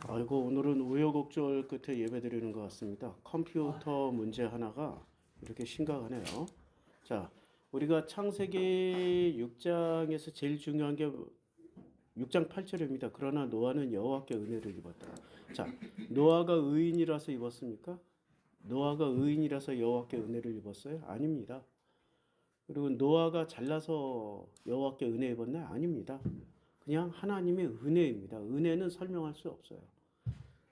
아이고, 오늘은 우여곡절 끝에 예배드리는 것 같습니다. 컴퓨터 문제 하나가 이렇게 심각하네요. 자, 우리가 창세기 6장에서 제일 중요한 게 6장 8절입니다. 그러나 노아는 여호와께 은혜를 입었다. 자, 노아가 의인이라서 입었습니까? 노아가 의인이라서 여호와께 은혜를 입었어요? 아닙니다. 그리고 노아가 잘나서 여호와께 은혜 입었나요? 아닙니다. 그냥 하나님의 은혜입니다. 은혜는 설명할 수 없어요.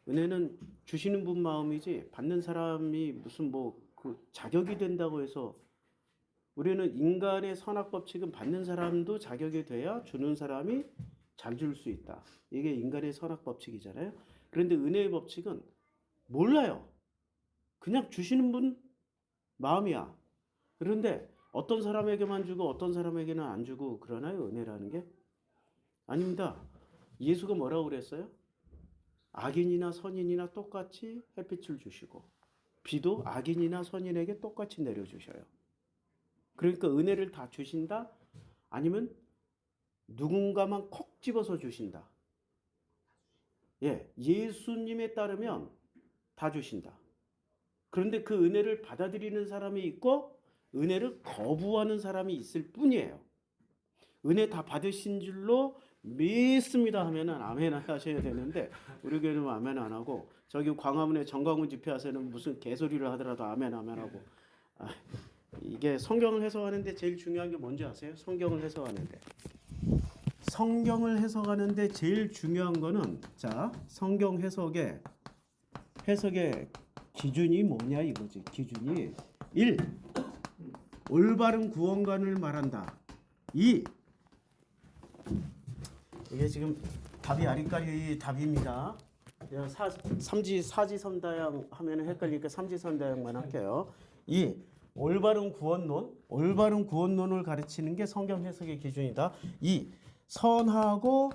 은혜는 주시는 분 마음이지 받는 사람이 무슨 그 자격이 된다고 해서, 우리는 인간의 선악 법칙은 받는 사람도 자격이 돼야 주는 사람이 잘 줄 수 있다. 이게 인간의 선악 법칙이잖아요. 그런데 은혜의 법칙은 몰라요. 그냥 주시는 분 마음이야. 그런데 어떤 사람에게만 주고 어떤 사람에게는 안 주고 그러나요? 은혜라는 게? 아닙니다. 예수가 뭐라고 그랬어요? 악인이나 선인이나 똑같이 햇빛을 주시고 비도 악인이나 선인에게 똑같이 내려주셔요. 그러니까 은혜를 다 주신다? 아니면 누군가만 콕 집어서 주신다? 예, 예수님에 따르면 다 주신다. 그런데 그 은혜를 받아들이는 사람이 있고 은혜를 거부하는 사람이 있을 뿐이에요. 은혜 다 받으신 줄로 믿습니다 하면은 아멘 하셔야 되는데, 우리 교회는 아멘 안 하고, 저기 광화문에 정광훈 집회하서는 무슨 개소리를 하더라도 아멘 하고. 이게 성경을 해석하는데 제일 중요한 게 뭔지 아세요? 성경을 해석하는데 제일 중요한 거는, 자, 성경 해석의 기준이 뭐냐 이거지. 기준이 1. 올바른 구원관을 말한다. 2. 이게 지금 답이 아리까리 답입니다. 사지선다양 하면 헷갈리니까 삼지선다양만 할게요. 2. 올바른 구원론을 가르치는 게 성경 해석의 기준이다. 2. 선하고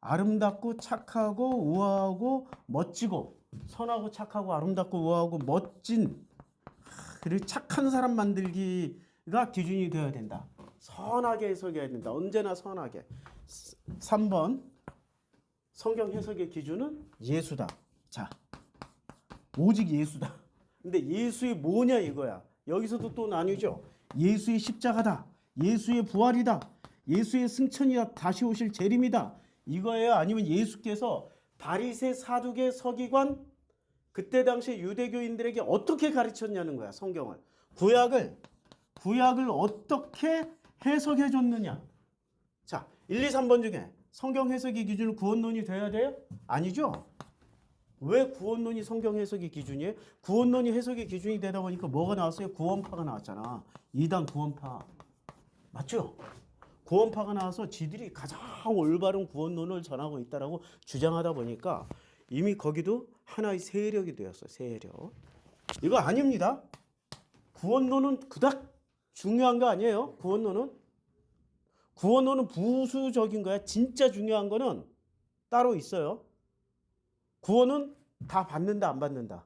아름답고 착하고 우아하고 멋지고, 선하고 착하고 아름답고 우아하고 멋진, 그리고 착한 사람 만들기가 기준이 되어야 된다. 선하게 해석해야 된다. 언제나 선하게. 3번 성경 해석의 기준은 예수다. 자, 오직 예수다. 근데 예수의 뭐냐 이거야. 여기서도 또 나뉘죠. 예수의 십자가다. 예수의 부활이다. 예수의 승천이다. 다시 오실 재림이다. 이거예요? 아니면 예수께서 바리새, 사두개, 서기관, 그때 당시 유대교인들에게 어떻게 가르쳤냐는 거야. 성경을. 구약을 어떻게 해석해 줬느냐. 자, 1, 2, 3번 중에 성경 해석의 기준은 구원론이 돼야 돼요? 아니죠. 왜 구원론이 성경 해석의 기준이에요? 구원론이 해석의 기준이 되다 보니까 뭐가 나왔어요? 구원파가 나왔잖아. 이단 구원파. 맞죠? 구원파가 나와서 지들이 가장 올바른 구원론을 전하고 있다라고 주장하다 보니까 이미 거기도 하나의 세력이 되었어요. 세력. 이거 아닙니다. 구원론은 그닥 중요한 거 아니에요. 구원론은 부수적인 거야. 진짜 중요한 거는 따로 있어요. 구원은 다 받는다, 안 받는다?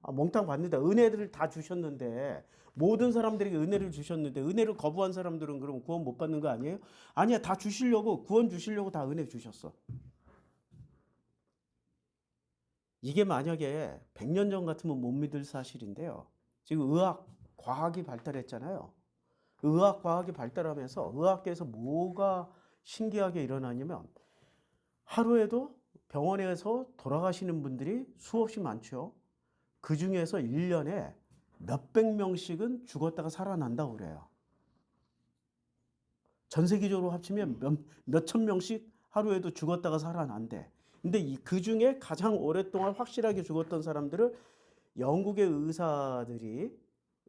몽땅 받는다. 은혜를 다 주셨는데, 모든 사람들에게 은혜를 주셨는데 은혜를 거부한 사람들은 그럼 구원 못 받는 거 아니에요? 아니야. 다 주시려고, 구원 주시려고 다 은혜 주셨어. 이게 만약에 100년 전 같으면 못 믿을 사실인데요. 지금 과학이 발달했잖아요. 과학이 발달하면서 의학계에서 뭐가 신기하게 일어나냐면, 하루에도 병원에서 돌아가시는 분들이 수없이 많죠. 그 중에서 1년에 몇백 명씩은 죽었다가 살아난다고 그래요. 전 세계적으로 합치면 몇천 명씩 하루에도 죽었다가 살아난대. 근데 그 중에 가장 오랫동안 확실하게 죽었던 사람들을 영국의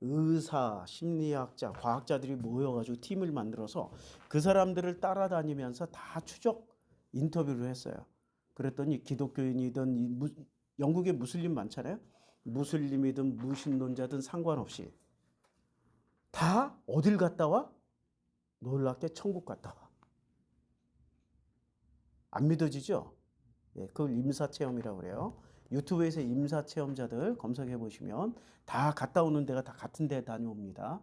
의사, 심리학자, 과학자들이 모여가지고 팀을 만들어서 그 사람들을 따라다니면서 다 추적 인터뷰를 했어요. 그랬더니 기독교인이든 영국에 무슬림 많잖아요. 무슬림이든 무신론자든 상관없이 다 어딜 갔다 와? 놀랍게 천국 갔다 와. 안 믿어지죠? 예, 그걸 임사체험이라고 그래요. 유튜브에서 임사체험자들 검색해 보시면 다 갔다 오는 데가 다 같은 데 다녀옵니다.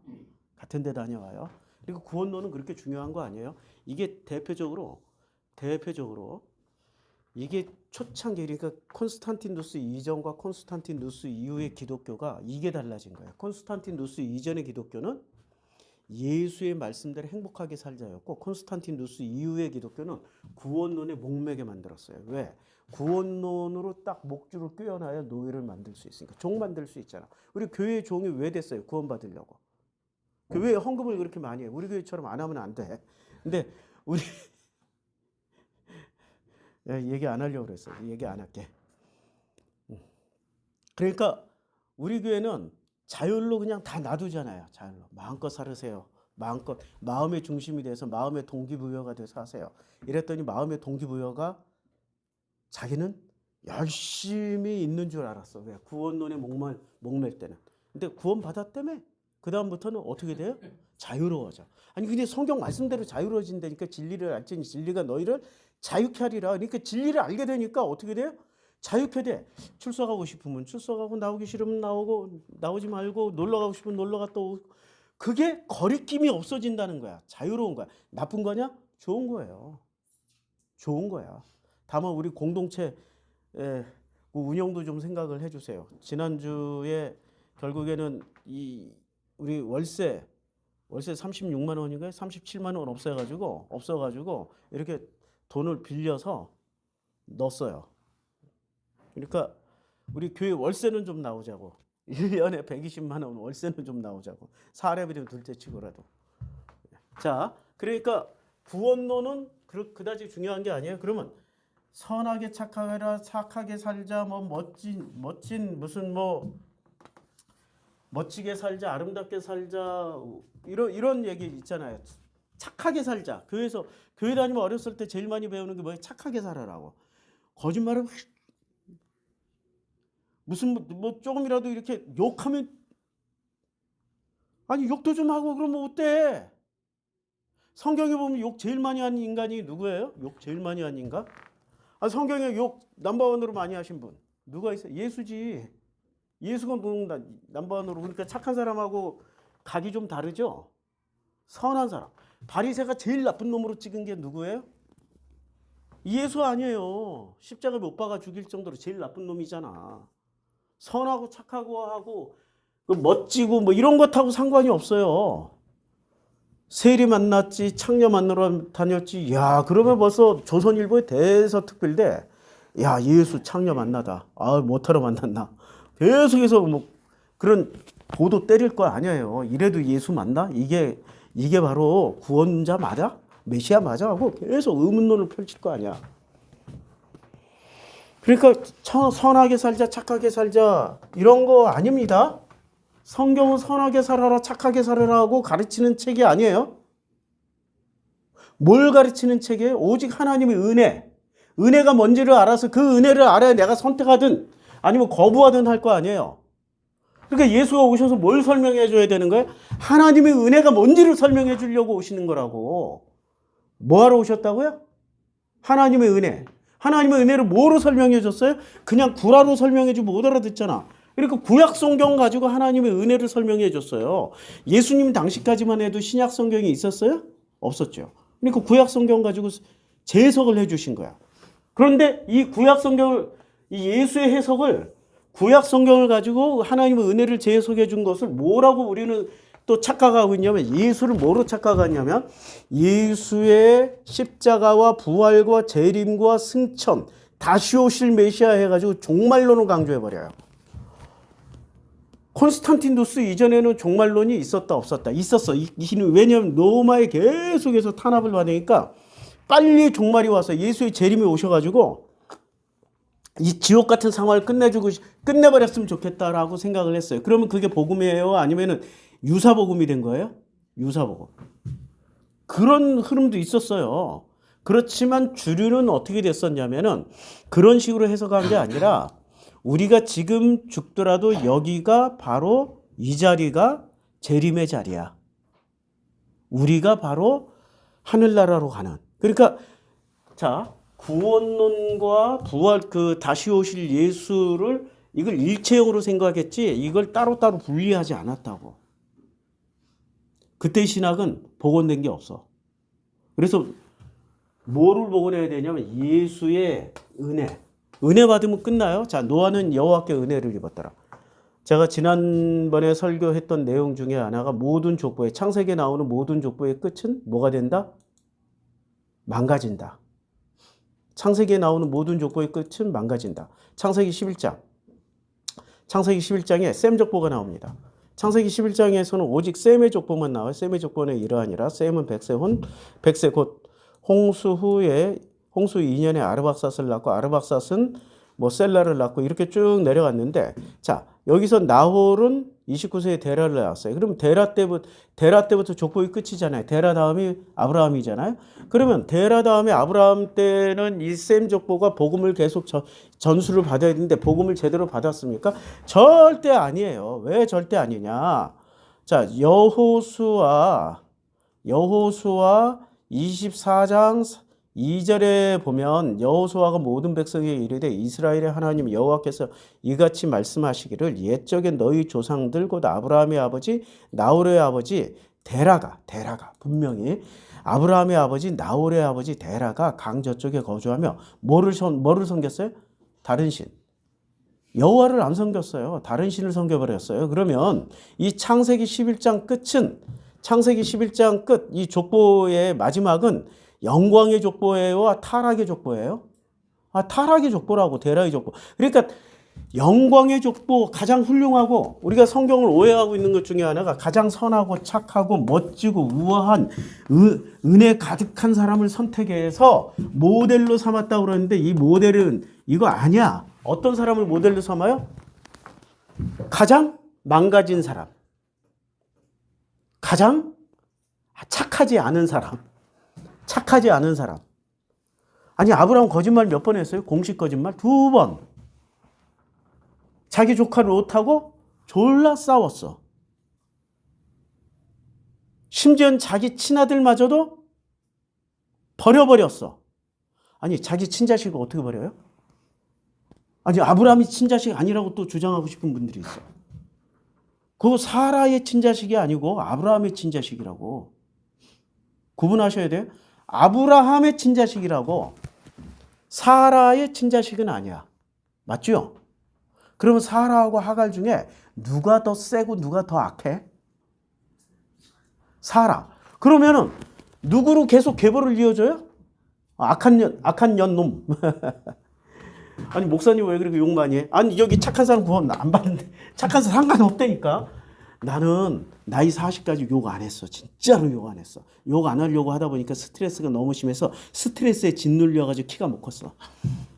같은 데 다녀와요. 그리고 구원론은 그렇게 중요한 거 아니에요. 이게 대표적으로 이게 초창기 그러니까 콘스탄티누스 이전과 콘스탄티누스 이후의 기독교가 이게 달라진 거예요. 콘스탄티누스 이전의 기독교는 예수의 말씀대로 행복하게 살자였고 콘스탄티누스 이후의 기독교는 구원론에 목매게 만들었어요. 왜? 구원론으로 딱 목줄을 꿰어놔야 노예를 만들 수 있으니까. 종 만들 수 있잖아. 우리 교회 종이 왜 됐어요? 구원받으려고. 교회에 헌금을 그렇게 많이 해. 우리 교회처럼 안 하면 안 돼. 근데 우리 얘기 안 하려고 그랬어. 얘기 안 할게. 그러니까 우리 교회는 자율로 그냥 다 놔두잖아요. 자율로. 마음껏 살으세요. 마음껏 마음의 중심이 돼서 마음의 동기부여가 돼서 하세요. 이랬더니 마음의 동기부여가 자기는 열심히 있는 줄 알았어. 왜? 구원론에 목맬 때는. 근데 구원 받았다며? 그 다음부터는 어떻게 돼요? 자유로워져. 아니 근데 성경 말씀대로 자유로워진다니까. 진리를 알지니 진리가 너희를 자유케 하리라. 그러니까 진리를 알게 되니까 어떻게 돼요? 자유케 돼. 출석하고 싶으면 출석하고 나오기 싫으면 나오고 나오지 말고 놀러 가고 싶으면 놀러 갔다 오고. 그게 거리낌이 없어진다는 거야. 자유로운 거야. 나쁜 거냐? 좋은 거예요. 좋은 거야. 다만 우리 공동체 운영도 좀 생각을 해주세요. 지난주에 결국에는 이 우리 월세 36만 원인가요? 37만 원 없어가지고 이렇게 돈을 빌려서 넣었어요. 그러니까 우리 교회 월세는 좀 나오자고. 1년에 120만 원 월세는 좀 나오자고. 사례비는 둘째 치고라도. 자, 그러니까 구원론은 그다지 중요한 게 아니에요. 그러면 선하게 착하라, 착하게 살자, 뭐 멋진 무슨 뭐 멋지게 살자, 아름답게 살자 이런 얘기 있잖아요. 착하게 살자. 교회 다니면 어렸을 때 제일 많이 배우는 게 뭐예요? 착하게 살아라고. 거짓말은 무슨 뭐 조금이라도 이렇게 욕하면 아니 욕도 좀 하고 그러면 어때? 성경에 보면 욕 제일 많이 한 인간이 누구예요? 욕 제일 많이 한 인간? 아, 성경에 욕 넘버원으로 많이 하신 분 누가 있어요? 예수지. 예수가 넘버원으로. 그러니까 착한 사람하고 각이 좀 다르죠. 선한 사람. 바리새가 제일 나쁜 놈으로 찍은 게 누구예요? 예수 아니에요. 십자가에 못 박아 죽일 정도로 제일 나쁜 놈이잖아. 선하고 착하고 하고 멋지고 뭐 이런 것하고 상관이 없어요. 세리 만났지, 창녀 만나러 다녔지. 야, 그러면 벌써 조선일보에 대서특필대. 야, 예수 창녀 만나다. 아, 못하러 만났나. 계속해서 뭐 그런 보도 때릴 거 아니에요. 이래도 예수 맞나? 이게 바로 구원자 맞아? 메시아 맞아? 하고 계속 의문론을 펼칠 거 아니야. 그러니까 선하게 살자, 착하게 살자 이런 거 아닙니다. 성경은 선하게 살아라, 착하게 살아라고 가르치는 책이 아니에요. 뭘 가르치는 책이에요? 오직 하나님의 은혜. 은혜가 뭔지를 알아서 그 은혜를 알아야 내가 선택하든 아니면 거부하든 할 거 아니에요. 그러니까 예수가 오셔서 뭘 설명해 줘야 되는 거예요? 하나님의 은혜가 뭔지를 설명해 주려고 오시는 거라고. 뭐하러 오셨다고요? 하나님의 은혜. 하나님의 은혜를 뭐로 설명해 줬어요? 그냥 구라로 설명해 주면 못 알아듣잖아. 그러니까 구약 성경 가지고 하나님의 은혜를 설명해 줬어요. 예수님 당시까지만 해도 신약 성경이 있었어요? 없었죠. 그러니까 구약 성경 가지고 재해석을 해 주신 거야. 그런데 이 구약 성경을, 이 예수의 해석을 구약 성경을 가지고 하나님의 은혜를 재해석해 준 것을 뭐라고 우리는 또 착각하고 있냐면, 예수를 뭐로 착각하냐면 예수의 십자가와 부활과 재림과 승천, 다시 오실 메시아 해가지고 종말론을 강조해버려요. 콘스탄티누스 이전에는 종말론이 있었다 없었다? 있었어. 왜냐하면 로마에 계속해서 탄압을 받으니까 빨리 종말이 와서 예수의 재림이 오셔가지고 이 지옥 같은 상황을 끝내버렸으면 좋겠다라고 생각을 했어요. 그러면 그게 복음이에요? 아니면은 유사복음이 된 거예요? 유사복음. 그런 흐름도 있었어요. 그렇지만 주류는 어떻게 됐었냐면은 그런 식으로 해석한 게 아니라 우리가 지금 죽더라도 여기가 바로 이 자리가 재림의 자리야. 우리가 바로 하늘나라로 가는. 그러니까 자, 구원론과 부활 다시 오실 예수를 이걸 일체형으로 생각했지 이걸 따로따로 분리하지 않았다고. 그때 신학은 복원된 게 없어. 그래서 뭐를 복원해야 되냐면 예수의 은혜. 은혜 받으면 끝나요. 자, 노아는 여호와께 은혜를 입었더라. 제가 지난번에 설교했던 내용 중에 하나가 모든 족보의 창세기에 나오는 모든 족보의 끝은 뭐가 된다? 망가진다. 창세기에 나오는 모든 족보의 끝은 망가진다. 창세기 11장. 창세기 11장에 셈 족보가 나옵니다. 창세기 11장에서는 오직 셈의 족보만 나와요. 셈의 족보는 이러하니라. 셈은 백세 곧 홍수 후에 홍수 2년에 아르박삿을 낳고 아르박삿은 뭐 셀라를 낳고 이렇게 쭉 내려갔는데 자 여기서 나홀은 29세에 데라를 낳았어요. 그럼 데라 때부터 족보의 끝이잖아요. 데라 다음이 아브라함이잖아요. 그러면 데라 다음에 아브라함 때는 이 셈 족보가 복음을 계속 전수를 받아야 되는데 복음을 제대로 받았습니까? 절대 아니에요. 왜 절대 아니냐? 자 여호수아 24장 2절에 보면 여호수아가 모든 백성에게 이르되 이스라엘의 하나님 여호와께서 이같이 말씀하시기를 옛적에 너희 조상들 곧 아브라함의 아버지 나홀의 아버지 데라가 분명히 아브라함의 아버지 나홀의 아버지 데라가 강 저쪽에 거주하며 뭐를 섬겼어요? 다른 신. 여호와를 안 섬겼어요. 다른 신을 섬겨버렸어요. 그러면 이 창세기 11장 끝은 창세기 11장 끝 이 족보의 마지막은 영광의 족보예요? 타락의 족보예요? 타락의 족보라고 데라의 족보. 그러니까 영광의 족보 가장 훌륭하고 우리가 성경을 오해하고 있는 것 중에 하나가 가장 선하고 착하고 멋지고 우아한 은혜 가득한 사람을 선택해서 모델로 삼았다고 그러는데 이 모델은 이거 아니야. 어떤 사람을 모델로 삼아요? 가장 망가진 사람. 가장 착하지 않은 사람. 착하지 않은 사람. 아니 아브라함 거짓말 몇 번 했어요? 공식 거짓말 2번. 자기 조카 롯하고 졸라 싸웠어. 심지어 자기 친아들마저도 버려버렸어. 아니 자기 친자식을 어떻게 버려요? 아니 아브라함이 친자식 아니라고 또 주장하고 싶은 분들이 있어. 그거 사라의 친자식이 아니고 아브라함의 친자식이라고. 구분하셔야 돼요. 아브라함의 친자식이라고 사라의 친자식은 아니야. 맞죠? 그러면 사라하고 하갈 중에 누가 더 세고 누가 더 악해? 사라. 그러면은 누구로 계속 계보를 이어줘요? 악한 년놈. 아니 목사님 왜 그렇게 욕 많이 해? 아니 여기 착한 사람 구원 안 받는데 착한 사람 상관없다니까. 나는 나이 40까지 욕 안 했어. 진짜로 욕 안 했어. 욕 안 하려고 하다 보니까 스트레스가 너무 심해서 스트레스에 짓눌려가지고 키가 못 컸어.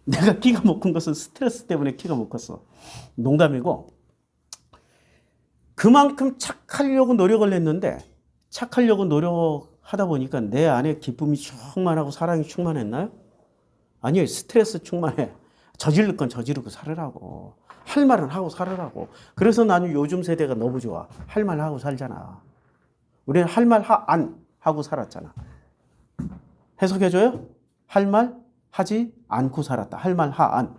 내가 키가 못 큰 것은 스트레스 때문에 키가 못 컸어. 농담이고 그만큼 착하려고 노력을 했는데 착하려고 노력하다 보니까 내 안에 기쁨이 충만하고 사랑이 충만했나요? 아니요. 스트레스 충만해. 저지를 건 저지르고 살으라고. 할 말은 하고 살으라고. 그래서 나는 요즘 세대가 너무 좋아. 할 말 하고 살잖아. 우리는 할 말 안 하고 살았잖아. 해석해줘요? 할 말 하지 않고 살았다. 할 말 안.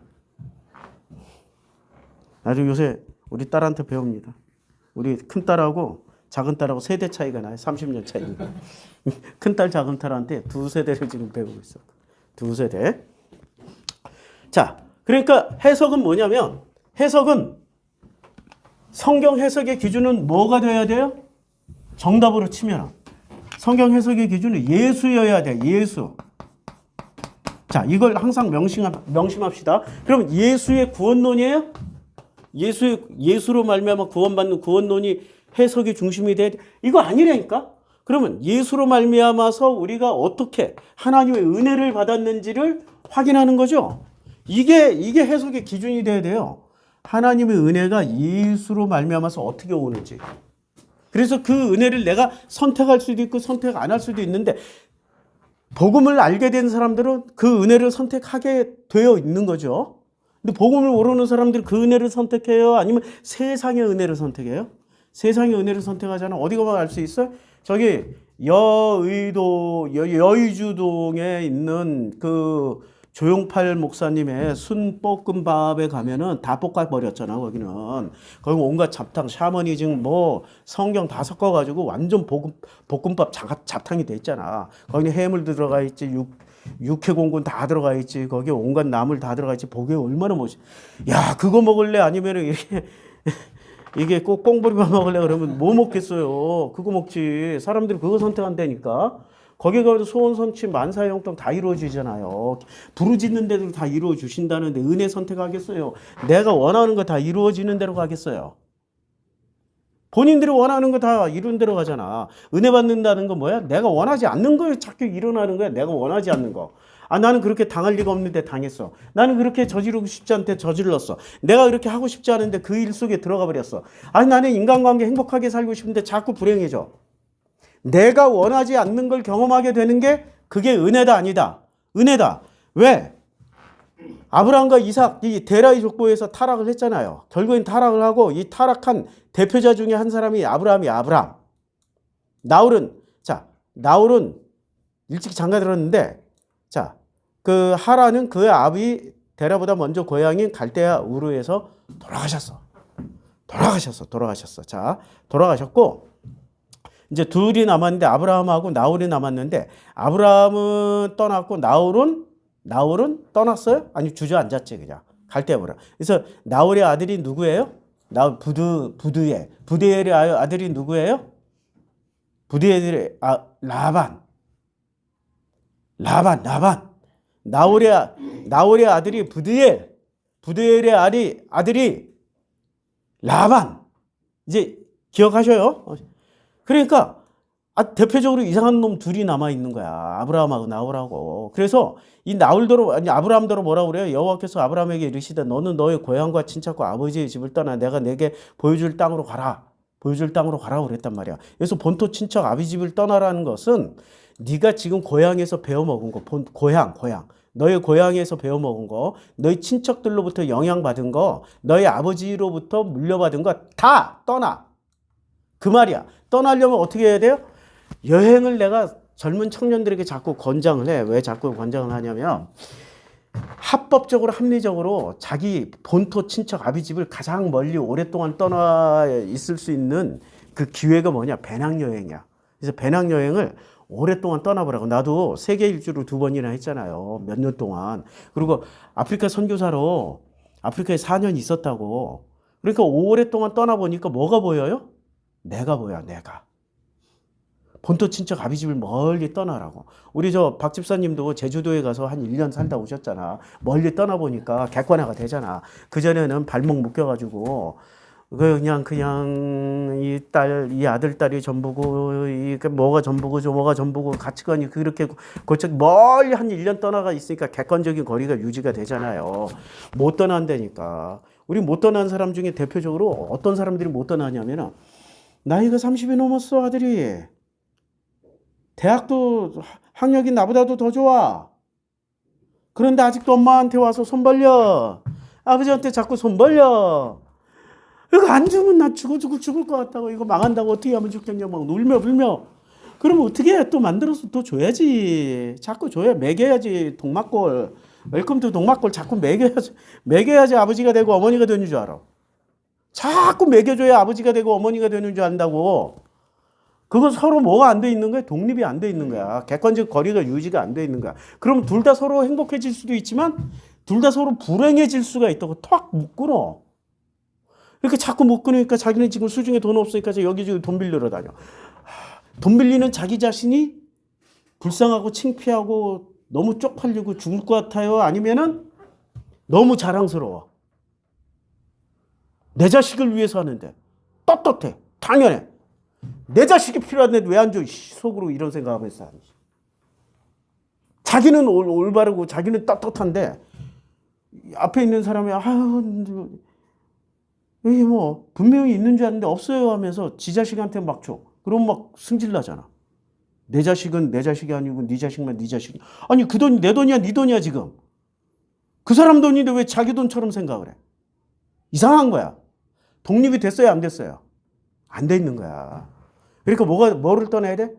아주 요새 우리 딸한테 배웁니다. 우리 큰 딸하고 작은 딸하고 세대 차이가 나요. 30년 차이니까. 큰 딸 작은 딸한테 두 세대를 지금 배우고 있어. 두 세대. 자, 그러니까 해석은 뭐냐면 해석은 성경 해석의 기준은 뭐가 돼야 돼요? 정답으로 치면 성경 해석의 기준은 예수여야 돼. 예수. 자, 이걸 항상 명심합시다. 그럼 예수의 구원론이에요? 예수로 말미암아 구원받는 구원론이 해석의 중심이 돼야 돼? 이거 아니라니까. 그러면 예수로 말미암아서 우리가 어떻게 하나님의 은혜를 받았는지를 확인하는 거죠. 이게 해석의 기준이 돼야 돼요. 하나님의 은혜가 예수로 말미암아서 어떻게 오는지. 그래서 그 은혜를 내가 선택할 수도 있고 선택 안 할 수도 있는데 복음을 알게 된 사람들은 그 은혜를 선택하게 되어 있는 거죠. 근데 복음을 모르는 사람들은 그 은혜를 선택해요? 아니면 세상의 은혜를 선택해요? 세상의 은혜를 선택하잖아. 어디 가면 알 수 있어요? 저기 여의주동에 있는 그 조용팔 목사님의 순볶음밥에 가면은 다 볶아버렸잖아. 거기는 거기 온갖 잡탕, 샤머니즘, 뭐 성경 다 섞어가지고 완전 볶음밥 잡탕이 돼 있잖아. 거기는 해물도 들어가 있지, 육해공군 다 들어가 있지. 거기에 온갖 나물 다 들어가 있지. 보기에 얼마나 멋있어. 야, 그거 먹을래? 아니면은 이렇게 이게 꼭 꽁보리만 먹을래? 그러면 뭐 먹겠어요? 그거 먹지. 사람들이 그거 선택한다니까. 거기 가서 소원 성취 만사형통 다 이루어지잖아요. 부르짖는 데도 다 이루어 주신다는데 은혜 선택하겠어요? 내가 원하는 거 다 이루어지는 대로 가겠어요? 본인들이 원하는 거 다 이룬 대로 가잖아. 은혜 받는다는 건 뭐야? 내가 원하지 않는 거에 자꾸 일어나는 거야. 내가 원하지 않는 거. 아, 나는 그렇게 당할 리가 없는데 당했어. 나는 그렇게 저지르고 싶지 않은데 저질렀어. 내가 그렇게 하고 싶지 않은데 그 일 속에 들어가 버렸어. 아니, 나는 인간관계 행복하게 살고 싶은데 자꾸 불행해져. 내가 원하지 않는 걸 경험하게 되는 게 그게 은혜다 아니다. 은혜다. 왜? 아브라함과 이삭, 이 데라의 족보에서 타락을 했잖아요. 결국엔 타락을 하고 이 타락한 대표자 중에 한 사람이 아브라함이 아브라함. 나홀은 일찍 장가 들었는데, 자, 그 하란은 그 아비 데라보다 먼저 고향인 갈대아 우르에서 돌아가셨어. 자, 돌아가셨고, 이제 둘이 남았는데 아브라함하고 나홀이 남았는데 아브라함은 떠났고 나홀은 떠났어요? 아니 주저앉았지 그냥 갈대아보라. 그래서 나홀의 아들이 누구예요? 부드엘의 아들이 누구예요? 부드엘의 라반. 나홀의 아들이 부드엘의 아들이 라반. 이제 기억하셔요? 그러니까 대표적으로 이상한 놈 둘이 남아 있는 거야. 아브라함하고 나홀하고. 그래서 이 아브라함더러 뭐라고 그래요? 여호와께서 아브라함에게 이르시되 너는 너의 고향과 친척과 아버지의 집을 떠나 내가 내게 보여줄 땅으로 가라 그랬단 말이야. 그래서 본토 친척 아비 집을 떠나라는 것은 네가 지금 고향에서 배워먹은 거, 고향. 너의 고향에서 배워먹은 거, 너희 친척들로부터 영향받은 거, 너희 아버지로부터 물려받은 거 다 떠나. 그 말이야. 떠나려면 어떻게 해야 돼요? 여행을 내가 젊은 청년들에게 자꾸 권장을 해. 왜 자꾸 권장을 하냐면 합법적으로 합리적으로 자기 본토 친척 아비 집을 가장 멀리 오랫동안 떠나 있을 수 있는 그 기회가 뭐냐? 배낭여행이야. 그래서 배낭여행을 오랫동안 떠나보라고. 나도 세계 일주를 2번이나 했잖아요. 몇 년 동안. 그리고 아프리카 선교사로 아프리카에 4년 있었다고. 그러니까 오랫동안 떠나보니까 뭐가 보여요? 내가 보여, 내가. 본토 친척 아비 집을 멀리 떠나라고. 우리 박 집사님도 제주도에 가서 한 1년 살다 오셨잖아. 멀리 떠나보니까 객관화가 되잖아. 그전에는 발목 묶여가지고 그냥 이 아들, 딸이 전부고, 뭐가 전부고, 가치관이 그렇게 멀리 한 1년 떠나가 있으니까 객관적인 거리가 유지가 되잖아요. 못 떠난다니까. 우리 못 떠난 사람 중에 대표적으로 어떤 사람들이 못 떠나냐면은 나이가 30이 넘었어, 아들이. 대학도 학력이 나보다도 더 좋아. 그런데 아직도 엄마한테 와서 손 벌려. 아버지한테 자꾸 손 벌려. 이거 안 주면 나 죽을 것 같다고. 이거 망한다고 어떻게 하면 좋겠냐. 막 울며. 그러면 어떻게 해? 또 만들어서 또 줘야지. 자꾸 줘야 먹여야지. 동막골. 웰컴 투 동막골 자꾸 먹여야지 아버지가 되고 어머니가 되는 줄 알아. 자꾸 먹여줘야 아버지가 되고 어머니가 되는 줄 안다고. 그건 서로 뭐가 안 돼 있는 거야? 독립이 안 돼 있는 거야. 객관적 거리가 유지가 안 돼 있는 거야. 그럼 둘 다 서로 행복해질 수도 있지만 둘 다 서로 불행해질 수가 있다고. 턱 못 끊어. 이렇게 자꾸 못 끊으니까 자기는 지금 수중에 돈 없으니까 여기저기 돈 빌리러 다녀. 돈 빌리는 자기 자신이 불쌍하고 창피하고 너무 쪽팔리고 죽을 것 같아요? 아니면은 너무 자랑스러워. 내 자식을 위해서 하는데 떳떳해. 당연해. 내 자식이 필요한데 왜 안 줘? 속으로 이런 생각하면서. 자기는 올바르고 자기는 떳떳한데 앞에 있는 사람이 이게 뭐 분명히 있는 줄 아는데 없어요 하면서 지 자식한테 막 줘. 그럼 막 승질나잖아. 내 자식은 내 자식이 아니고 네 자식만 네 자식이. 아니 그 돈이 내 돈이야 네 돈이야 지금. 그 사람 돈인데 왜 자기 돈처럼 생각을 해? 이상한 거야. 독립이 됐어요 안 됐어요? 안 돼 있는 거야. 그러니까 뭐를 떠나야 돼?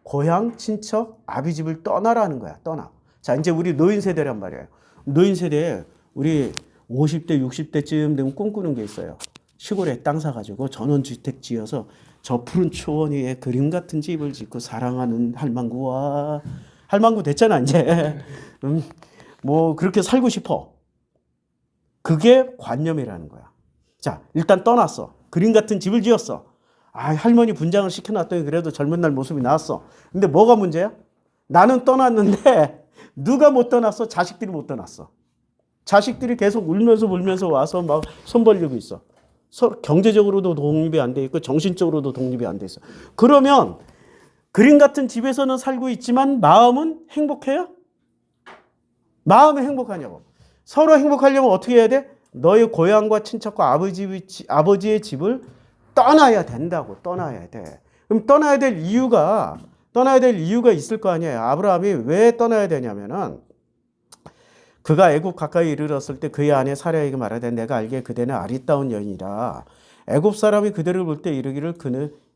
고향, 친척, 아비 집을 떠나라는 거야. 떠나. 자, 이제 우리 노인 세대란 말이에요. 노인 세대에 우리 50대, 60대쯤 되면 꿈꾸는 게 있어요. 시골에 땅 사가지고 전원주택 지어서 저 푸른 초원 위에 그림 같은 집을 짓고 사랑하는 할망구와 할망구 됐잖아 이제. 뭐 그렇게 살고 싶어. 그게 관념이라는 거야. 자, 일단 떠났어. 그림 같은 집을 지었어. 아, 할머니 분장을 시켜놨더니 그래도 젊은 날 모습이 나왔어. 근데 뭐가 문제야? 나는 떠났는데 누가 못 떠났어? 자식들이 못 떠났어. 자식들이 계속 울면서 와서 막 손 벌리고 있어. 경제적으로도 독립이 안 돼 있고 정신적으로도 독립이 안 돼 있어. 그러면 그림 같은 집에서는 살고 있지만 마음은 행복해요? 마음이 행복하냐고. 서로 행복하려면 어떻게 해야 돼? 너의 고향과 친척과 아버지의 집을 떠나야 된다고. 떠나야 돼. 그럼 떠나야 될 이유가 있을 거 아니에요. 아브라함이 왜 떠나야 되냐면은 그가 애굽 가까이 이르렀을 때 그의 아내 사라에게 말하되 내가 알기에 그대는 아리따운 여인이라. 애굽 사람이 그대를 볼 때 이르기를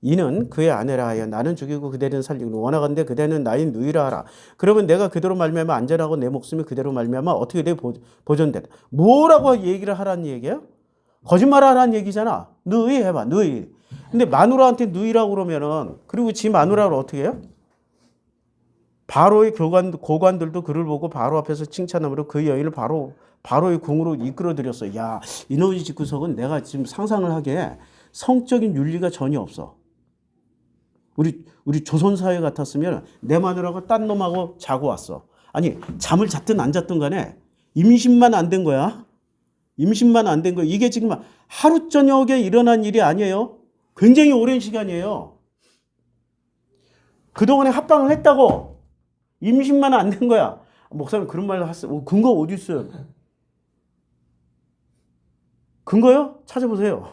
이는 그의 아내라 하여 나는 죽이고 그대는 살리고 원하건대 그대는 나의 누이라 하라. 그러면 내가 그대로 말미암아 안전하고 내 목숨이 그대로 말미암아 어떻게 돼 보존되다. 뭐라고 얘기를 하라는 얘기예요? 거짓말하라는 얘기잖아. 누이 해봐. 누이. 근데 마누라한테 누이라고 그러면은 그리고 지 마누라를 어떻게 해요? 바로의 고관들도 그를 보고 바로 앞에서 칭찬함으로 그 여인을 바로의 궁으로 이끌어들였어요. 야, 이노지 집구석은 내가 지금 상상을 하기에 성적인 윤리가 전혀 없어. 우리 조선사회 같았으면 내 마누라가 딴 놈하고 자고 왔어. 아니, 잠을 잤든 안 잤든 간에 임신만 안 된 거야. 임신만 안 된 거야. 이게 지금 하루 저녁에 일어난 일이 아니에요. 굉장히 오랜 시간이에요. 그동안에 합방을 했다고. 임신만 안 된 거야. 목사님 그런 말 하세요. 근거 어디 있어요? 근거요? 찾아보세요.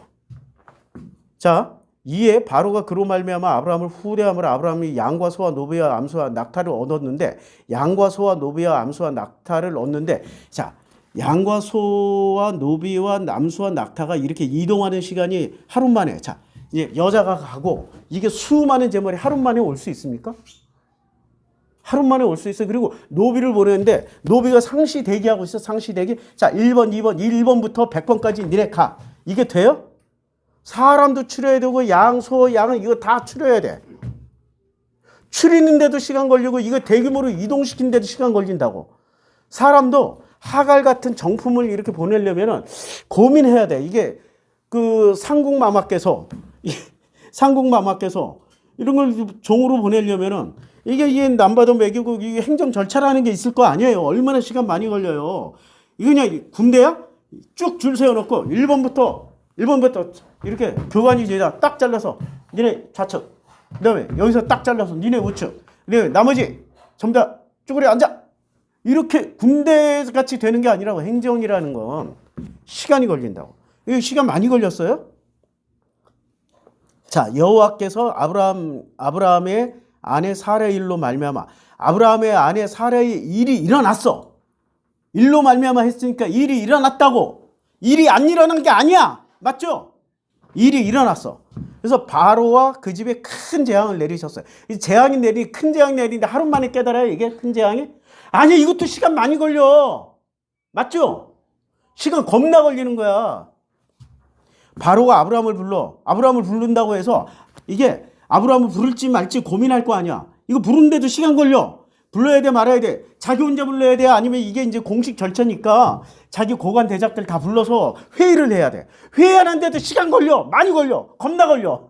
자, 이에 바로가 그로 말미암아 아브라함을 후대함으로 아브라함이 양과 소와 노비와 암소와 낙타를 얻었는데 양과 소와 노비와 암소와 낙타를 얻는데 자, 양과 소와 노비와 암소와 낙타가 이렇게 이동하는 시간이 하루 만에 자, 이제 여자가 가고 이게 수많은 재물이 하루 만에 올 수 있습니까? 하루 만에 올 수 있어요. 그리고 노비를 보내는데 노비가 상시 대기하고 있어. 상시 대기. 자, 1번, 2번, 1번부터 100번까지 니네 가. 이게 돼요? 사람도 추려야 되고 양, 소, 양은 이거 다 추려야 돼. 추리는데도 시간 걸리고 이거 대규모로 이동시키는데도 시간 걸린다고. 사람도 하갈 같은 정품을 이렇게 보내려면은 고민해야 돼. 이게 그 상국마마께서 이런 걸 종으로 보내려면은 이게 남바도 먹이고 이게 행정 절차라는 게 있을 거 아니에요. 얼마나 시간 많이 걸려요. 이거 그냥 군대야? 쭉 줄 세워놓고 1번부터 이렇게 교관이 제다 딱 잘라서 니네 좌측, 그다음에 여기서 딱 잘라서 니네 우측, 그다음에 나머지 전부 다 쭈그려 앉아. 이렇게 군대 같이 되는 게 아니라고. 행정이라는 건 시간이 걸린다고. 이거 시간 많이 걸렸어요? 자, 여호와께서 아브라함의 아내 사라의 일로 말미암아 아브라함의 아내 사라의 일이 일어났어. 일로 말미암아 했으니까 일이 일어났다고. 일이 안 일어난 게 아니야. 맞죠? 일이 일어났어. 그래서 바로와 그 집에 큰 재앙을 내리셨어요. 큰 재앙이 내리는데 하루 만에 깨달아요. 이게 큰 재앙이? 아니, 이것도 시간 많이 걸려. 맞죠? 시간 겁나 걸리는 거야. 바로가 아브라함을 부른다고 해서 이게 아브라함을 부를지 말지 고민할 거 아니야. 이거 부르는데도 시간 걸려. 불러야 돼 말아야 돼. 자기 혼자 불러야 돼 아니면 이게 이제 공식 절차니까 자기 고관 대작들 다 불러서 회의를 해야 돼. 회의하는데도 시간 걸려. 많이 걸려. 겁나 걸려.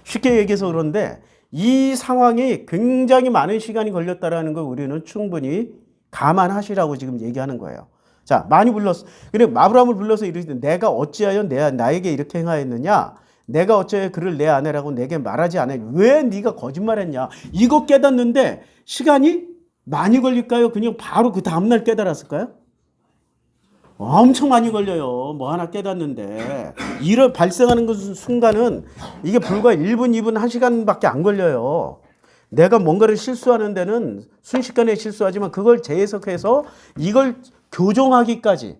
쉽게 얘기해서 그런데 이 상황이 굉장히 많은 시간이 걸렸다라는 걸 우리는 충분히 감안하시라고 지금 얘기하는 거예요. 자, 많이 불렀어. 그래 아브라함을 불러서 이르시되 내가 어찌하여 나에게 이렇게 행하였느냐? 내가 어찌하여 그를 내 아내라고 내게 말하지 않았냐? 왜 네가 거짓말했냐? 이거 깨닫는데 시간이 많이 걸릴까요? 그냥 바로 그 다음날 깨달았을까요? 엄청 많이 걸려요. 뭐 하나 깨닫는데. 이런 발생하는 그 순간은 이게 불과 1분, 2분, 1시간밖에 안 걸려요. 내가 뭔가를 실수하는 데는 순식간에 실수하지만 그걸 재해석해서 이걸 교정하기까지,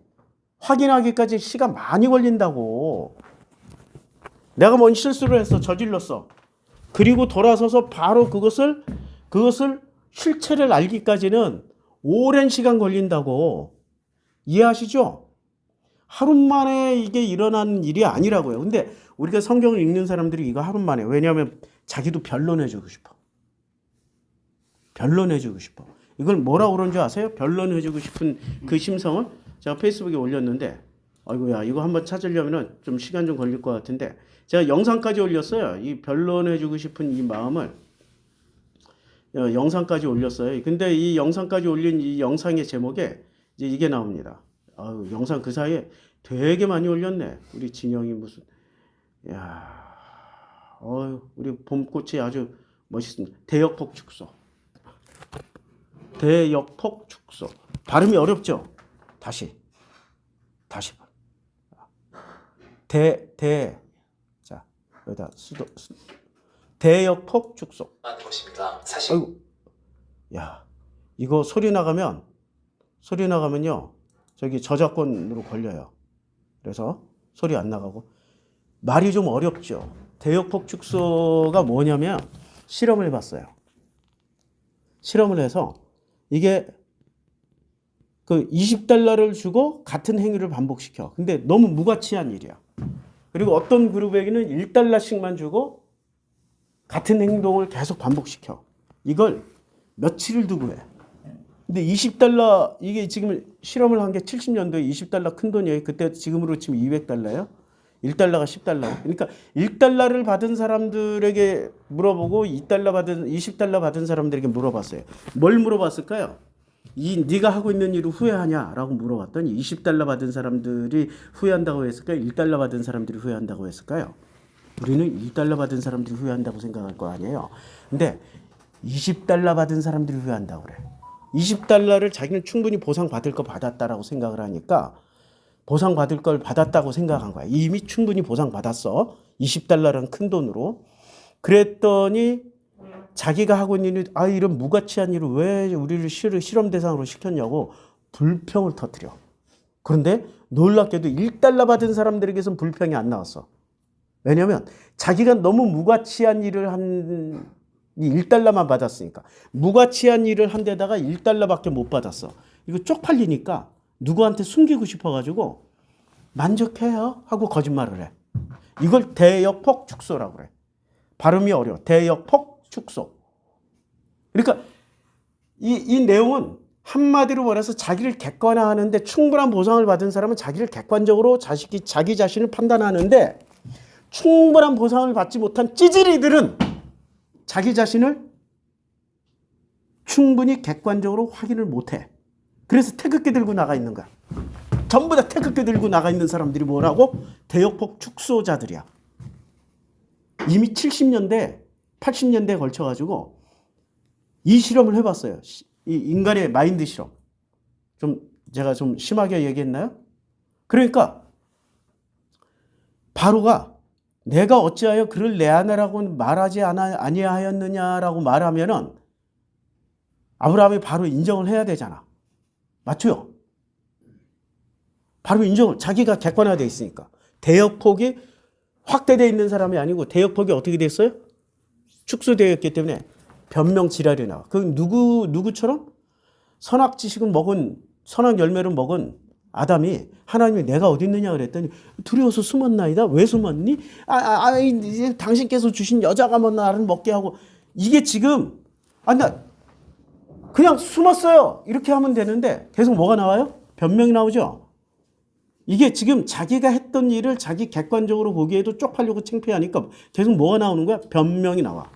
확인하기까지 시간 많이 걸린다고. 내가 뭔 실수를 했어. 저질렀어. 그리고 돌아서서 바로 그것을 실체를 알기까지는 오랜 시간 걸린다고. 이해하시죠? 하루 만에 이게 일어난 일이 아니라고요. 근데 우리가 성경을 읽는 사람들이 이거 하루 만에. 왜냐하면 자기도 변론해주고 싶어. 변론해주고 싶어. 이걸 뭐라고 그런 줄 아세요? 변론해주고 싶은 그 심성을 제가 페이스북에 올렸는데, 아이고야, 이거 한번 찾으려면은 좀 시간 좀 걸릴 것 같은데, 제가 영상까지 올렸어요. 이 변론해주고 싶은 이 마음을 영상까지 올렸어요. 근데 이 영상까지 올린 이 영상의 제목에 이제 이게 나옵니다. 아유, 영상 그 사이에 되게 많이 올렸네. 우리 진영이 무슨, 야, 우리 봄꽃이 아주 멋있습니다. 대역폭 축소. 대역폭 축소. 발음이 어렵죠? 다시. 자, 여기다 대역폭 축소. 하는 것입니다. 사실. 아이고, 야, 이거 소리 나가면요, 저기 저작권으로 걸려요. 그래서 소리 안 나가고. 말이 좀 어렵죠. 대역폭 축소가 뭐냐면 실험을 해봤어요. 실험을 해서 이게 그 20달러를 주고 같은 행위를 반복시켜. 근데 너무 무가치한 일이야. 그리고 어떤 그룹에게는 1달러씩만 주고 같은 행동을 계속 반복시켜. 이걸 며칠을 두고 해. 근데 20달러, 이게 지금 실험을 한 게 70년도에 20달러 큰 돈이에요. 그때 지금으로 치면 200달러예요. 1달러가 10달러. 그러니까 1달러를 받은 사람들에게 물어보고 20달러 받은 사람들에게 물어봤어요. 뭘 물어봤을까요? 네가 하고 있는 일을 후회하냐라고 물어봤더니 20달러 받은 사람들이 후회한다고 했을까요? 1달러 받은 사람들이 후회한다고 했을까요? 우리는 1달러 받은 사람들이 후회한다고 생각할 거 아니에요. 근데 20달러 받은 사람들이 후회한다고 그래. 20달러를 자기는 충분히 보상받을 거 받았다라고 생각을 하니까 보상받을 걸 받았다고 생각한 거야. 이미 충분히 보상받았어. 20달러라는 큰 돈으로. 그랬더니 자기가 하고 있는 일, 이런 무가치한 일을 왜 우리를 실험 대상으로 시켰냐고 불평을 터뜨려. 그런데 놀랍게도 1달러 받은 사람들에게선 불평이 안 나왔어. 왜냐하면 자기가 너무 무가치한 일을 한 1달러만 받았으니까. 무가치한 일을 한 데다가 1달러밖에 못 받았어. 이거 쪽팔리니까 누구한테 숨기고 싶어가지고 만족해요 하고 거짓말을 해. 이걸 대역폭 축소라고 그래. 발음이 어려워. 대역폭 축소. 그러니까 이 내용은 한마디로 말해서 자기를 객관화하는데 충분한 보상을 받은 사람은 자기를 객관적으로 자기 자신을 판단하는데 충분한 보상을 받지 못한 찌질이들은 자기 자신을 충분히 객관적으로 확인을 못해. 그래서 태극기 들고 나가 있는 거야. 전부 다 태극기 들고 나가 있는 사람들이 뭐라고? 대역폭 축소자들이야. 이미 70년대, 80년대에 걸쳐가지고 이 실험을 해봤어요. 이 인간의 마인드 실험. 제가 좀 심하게 얘기했나요? 그러니까 바로가 내가 어찌하여 그를 내 아내라고 말하지 아니하였느냐라고 말하면은 아브라함이 바로 인정을 해야 되잖아. 맞죠? 바로 자기가 객관화되어 있으니까. 대역폭이 확대되어 있는 사람이 아니고 대역폭이 어떻게 됐어요? 축소되어 있기 때문에 변명 지랄이 나와. 그 누구처럼? 선악 열매를 먹은 아담이 하나님이 내가 어디 있느냐 그랬더니 두려워서 숨었나이다. 왜 숨었니? 이제 당신께서 주신 여자가 뭐 나를 먹게 하고. 이게 지금 나 그냥 숨었어요. 이렇게 하면 되는데 계속 뭐가 나와요? 변명이 나오죠. 이게 지금 자기가 했던 일을 자기 객관적으로 보기에도 쪽팔리고 창피하니까 계속 뭐가 나오는 거야? 변명이 나와.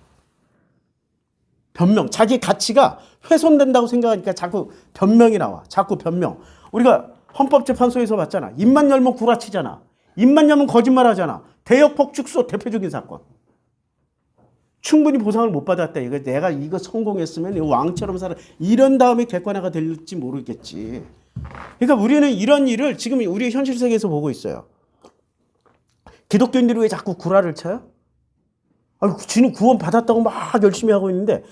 변명. 자기 가치가 훼손된다고 생각하니까 자꾸 변명이 나와. 자꾸 변명. 우리가 헌법재판소에서 봤잖아. 입만 열면 구라치잖아. 입만 열면 거짓말하잖아. 대역폭 축소 대표적인 사건. 충분히 보상을 못 받았다. 내가 이거 성공했으면 왕처럼 살아. 이런 다음에 객관화가 될지 모르겠지. 그러니까 우리는 이런 일을 지금 우리 현실 세계에서 보고 있어요. 기독교인들이 왜 자꾸 구라를 쳐요? 지는 구원 받았다고 막 열심히 하고 있는데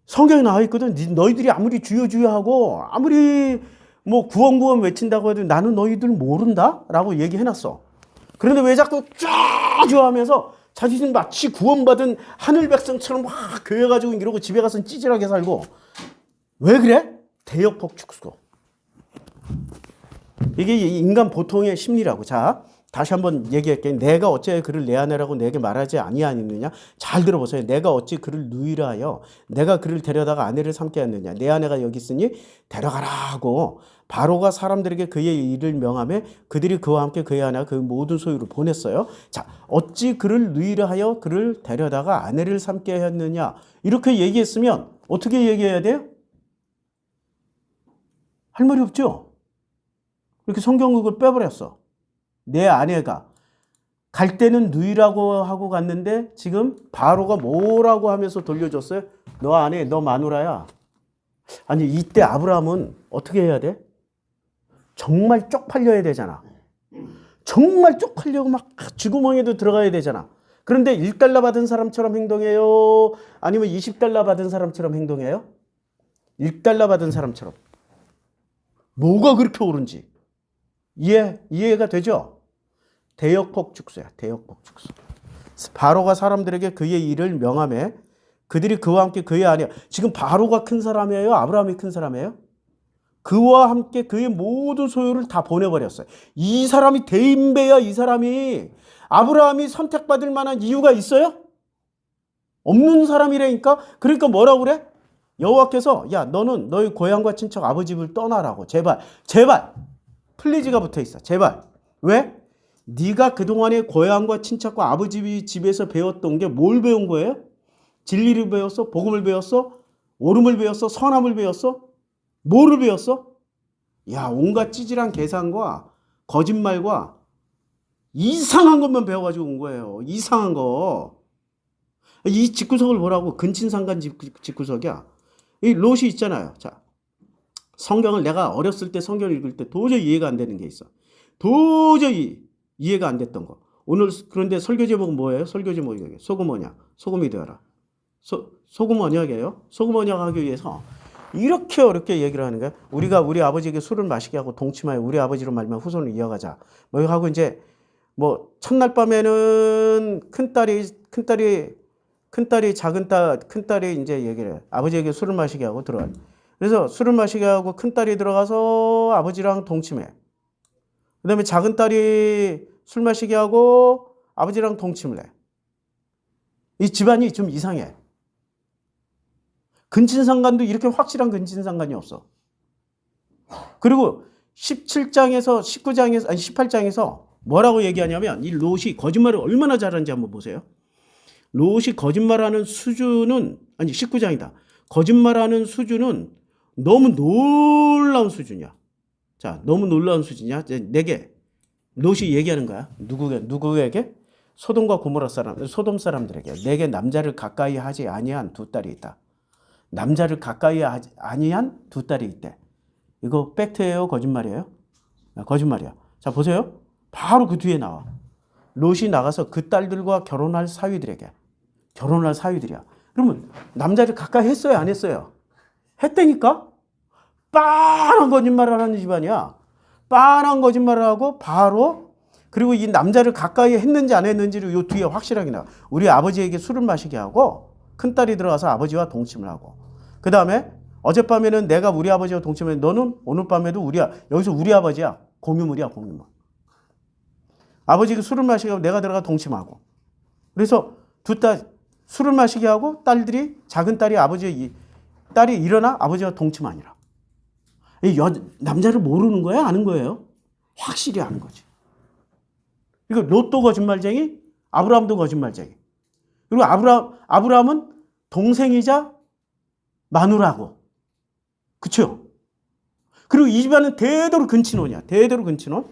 성경에 나와 있거든. 너희들이 아무리 주여 하고 아무리 뭐 구원 외친다고 해도 나는 너희들 모른다? 라고 얘기해놨어. 그런데 왜 자꾸 쫙 하면서 자신은 마치 구원받은 하늘 백성처럼 막 교회 가지고 이러고 집에 가서는 찌질하게 살고. 왜 그래? 대역폭 축소. 이게 인간 보통의 심리라고. 자, 다시 한번 얘기할게요. 내가 어째 그를 내 아내라고 내게 말하지 아니하느냐. 잘 들어보세요. 내가 어찌 그를 누이라 하여 내가 그를 데려다가 아내를 삼게 하느냐. 내 아내가 여기 있으니 데려가라 하고 바로가 사람들에게 그의 일을 명하며 그들이 그와 함께 그의 아내와 그 모든 소유를 보냈어요. 자, 어찌 그를 누이라 하여 그를 데려다가 아내를 삼게 했느냐. 이렇게 얘기했으면 어떻게 얘기해야 돼요? 할 말이 없죠. 이렇게 성경극을 빼버렸어. 내 아내가 갈 때는 누이라고 하고 갔는데 지금 바로가 뭐라고 하면서 돌려줬어요? 너 아내, 너 마누라야. 아니 이때 아브라함은 어떻게 해야 돼? 정말 쪽팔려야 되잖아. 정말 쪽팔려고 막 쥐구멍에도 들어가야 되잖아. 그런데 1달러 받은 사람처럼 행동해요? 아니면 20달러 받은 사람처럼 행동해요? 1달러 받은 사람처럼. 뭐가 그렇게 옳은지 이해가 되죠? 대역폭 축소야. 대역폭 축소. 바로가 사람들에게 그의 일을 명하며 그들이 그와 함께 그의 아내야. 지금 바로가 큰 사람이에요? 아브라함이 큰 사람이에요? 그와 함께 그의 모든 소유를 다 보내버렸어요. 이 사람이 대인배야. 이 사람이. 아브라함이 선택받을 만한 이유가 있어요? 없는 사람이라니까. 그러니까 뭐라고 그래? 여호와께서 야 너는 너희 고향과 친척 아버지 집을 떠나라고. 제발 플리즈가 붙어있어. 제발. 왜? 네가 그동안에 고향과 친척과 아버지 집에서 배웠던 게 뭘 배운 거예요? 진리를 배웠어? 복음을 배웠어? 옳음을 배웠어? 선함을 배웠어? 뭐를 배웠어? 야, 온갖 찌질한 계산과 거짓말과 이상한 것만 배워가지고 온 거예요. 이상한 거. 이 집구석을 보라고. 근친상간 집구석이야. 이 롯이 있잖아요. 자, 성경을 내가 어렸을 때 성경을 읽을 때 도저히 이해가 안 되는 게 있어. 도저히 이해가 안 됐던 거. 오늘 그런데 설교 제목은 뭐예요? 설교 제목이 소금 언약. 소금이 되어라. 소금 언약이에요. 소금 언약 하기 위해서 이렇게 어렵게 얘기를 하는 거야. 우리가 우리 아버지에게 술을 마시게 하고 동침하여 우리 아버지로 말미암아 후손을 이어가자. 뭐 하고 이제 뭐 첫날 밤에는 큰딸이 큰딸이 이제 얘기를 해. 아버지에게 술을 마시게 하고 들어와요. 그래서 술을 마시게 하고 큰딸이 들어가서 아버지랑 동침해. 그 다음에 작은 딸이 술 마시게 하고 아버지랑 동침을 해. 이 집안이 좀 이상해. 근친상간도 이렇게 확실한 근친상간이 없어. 그리고 17장에서 19장에서 아니 18장에서 뭐라고 얘기하냐면 이 롯이 거짓말을 얼마나 잘하는지 한번 보세요. 롯이 거짓말하는 수준은 아니 19장이다. 거짓말하는 수준은 너무 놀라운 수준이야. 자, 너무 놀라운 수준이야. 내게 롯이 얘기하는 거야. 누구에게? 소돔과 고모라 사람, 소돔 사람들에게. 내게 남자를 가까이 하지 아니한 두 딸이 있다. 남자를 가까이 하지 아니한 두 딸이 있대. 이거 팩트예요? 거짓말이에요? 거짓말이야. 자, 보세요. 바로 그 뒤에 나와. 롯이 나가서 그 딸들과 결혼할 사위들이야. 그러면 남자를 가까이 했어요? 안 했어요? 했다니까? 빤한 거짓말을 하는 집안이야. 빤한 거짓말을 하고 바로 그리고 이 남자를 가까이 했는지 안 했는지를 요 뒤에 확실하게 나와. 우리 아버지에게 술을 마시게 하고 큰딸이 들어가서 아버지와 동침을 하고 그 다음에 어젯밤에는 내가 우리 아버지와 동침을 했는데 너는 오늘 밤에도 여기서 우리 아버지야. 공유물이야. 아버지가 술을 마시게 하고 내가 들어가 동침하고 그래서 두 딸 술을 마시게 하고 딸들이 작은 딸이 딸이 일어나 아버지와 동침하니라. 남자를 모르는 거야? 아는 거예요? 확실히 아는 거지. 이거 롯도 거짓말쟁이, 아브라함도 거짓말쟁이. 그리고 아브라함은 동생이자 마누라고. 그쵸? 그리고 이 집안은 대대로 근친혼이야. 대대로 근친혼.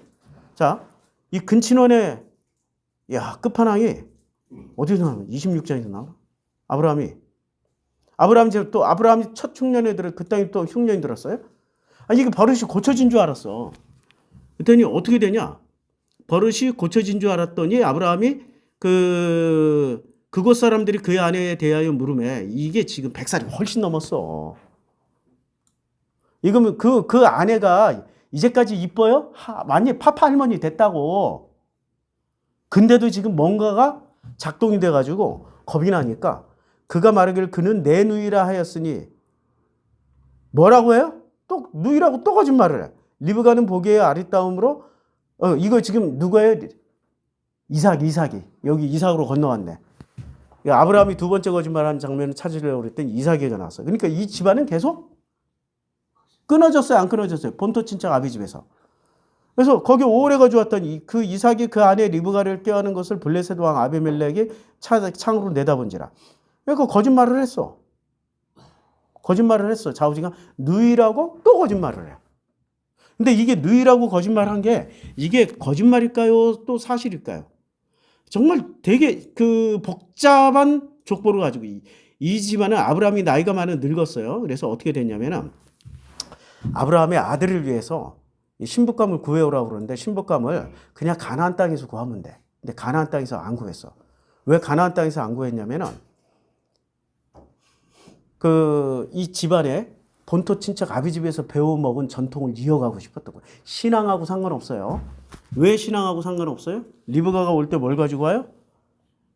자, 이 근친혼의 끝판왕이 어디서 나오나? 26장에서 나오나? 아브라함이 첫 흉년에 그 땅에 또 흉년이 들었어요? 아니, 이게 버릇이 고쳐진 줄 알았어. 그랬더니 어떻게 되냐? 버릇이 고쳐진 줄 알았더니 아브라함이 그곳 사람들이 그의 아내에 대하여 물으매 이게 지금 100살이 훨씬 넘었어. 이거면 그 아내가 이제까지 이뻐요? 완전히 파파 할머니 됐다고. 근데도 지금 뭔가가 작동이 돼가지고 겁이 나니까 그가 말하기를 그는 내 누이라 하였으니 뭐라고 해요? 또 누이라고 또 거짓말을 해. 리브가는 보기에 아리따움으로 이거 지금 누구예요? 이삭이. 여기 이삭으로 건너왔네. 아브라함이 두 번째 거짓말하는 장면을 찾으려고 그랬더니 이삭이가 나왔어요. 그러니까 이 집안은 계속 끊어졌어요? 안 끊어졌어요? 본토 친척 아비집에서. 그래서 거기 오래 거주었던 그 이삭이 그 아내 리브가를 꾀하는 것을 블레셋 왕 아비멜렉이 창으로 내다본지라. 그러니까 거짓말을 했어. 좌우지간 누이라고 또 거짓말을 해요. 근데 이게 누이라고 거짓말한 게 이게 거짓말일까요? 또 사실일까요? 정말 되게 그 복잡한 족보를 가지고 이 집안은 아브라함이 나이가 많은 늙었어요. 그래서 어떻게 됐냐면은 아브라함의 아들을 위해서 신부감을 구해오라고 그러는데 신부감을 그냥 가나안 땅에서 구하면 돼. 근데 가나안 땅에서 안 구했어. 왜 가나안 땅에서 안 구했냐면은 이 집안에 본토 친척 아비집에서 배워먹은 전통을 이어가고 싶었던 거예요. 신앙하고 상관없어요. 왜 신앙하고 상관없어요? 리브가가 올 때 뭘 가지고 와요?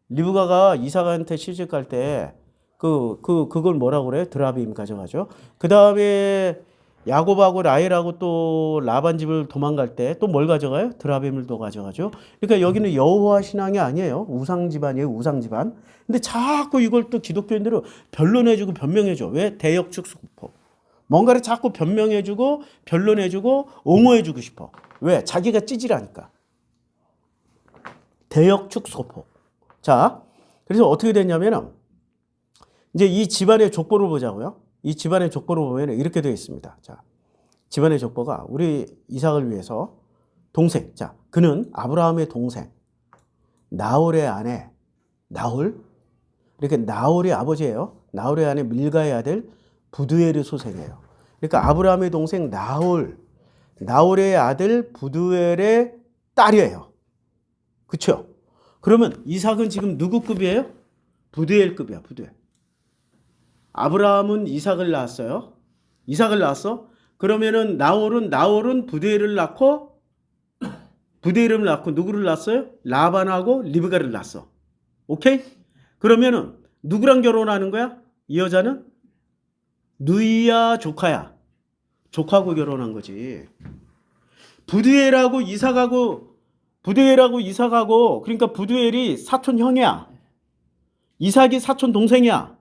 리브가가 이삭한테 시집 갈 때 그걸 뭐라고 그래요? 드라빔 가져가죠. 그 다음에 야곱하고 라헬하고 또 라반 집을 도망갈 때 또 뭘 가져가요? 드라빔을 또 가져가죠. 그러니까 여기는 여호와 신앙이 아니에요. 우상 집안이에요. 우상 집안. 근데 자꾸 이걸 또 기독교인들은 변론해주고 변명해줘. 왜? 대역축 소포. 뭔가를 자꾸 변명해주고 변론해주고 옹호해주고 싶어. 왜? 자기가 찌질하니까. 대역축 소포. 자, 그래서 어떻게 됐냐면은 이제 이 집안의 족보를 보자고요. 이 집안의 족보를 보면 이렇게 되어 있습니다. 자, 집안의 족보가 우리 이삭을 위해서 동생. 자, 그는 아브라함의 동생. 나홀의 아내. 나홀. 이렇게 나홀의 아버지예요. 나홀의 아내 밀가의 아들 부두엘의 소생이에요. 그러니까 아브라함의 동생 나홀의 아들 부두엘의 딸이에요. 그렇죠? 그러면 이삭은 지금 누구 급이에요? 부두엘급이야. 부두엘. 아브라함은 이삭을 낳았어요. 이삭을 낳았어. 그러면은 나홀은 부두엘을 낳고 누구를 낳았어요? 라반하고 리브가를 낳았어. 오케이? 그러면은 누구랑 결혼하는 거야? 이 여자는 누이야 조카야. 조카하고 결혼한 거지. 부두엘하고 이삭하고 그러니까 부두엘이 사촌 형이야. 이삭이 사촌 동생이야.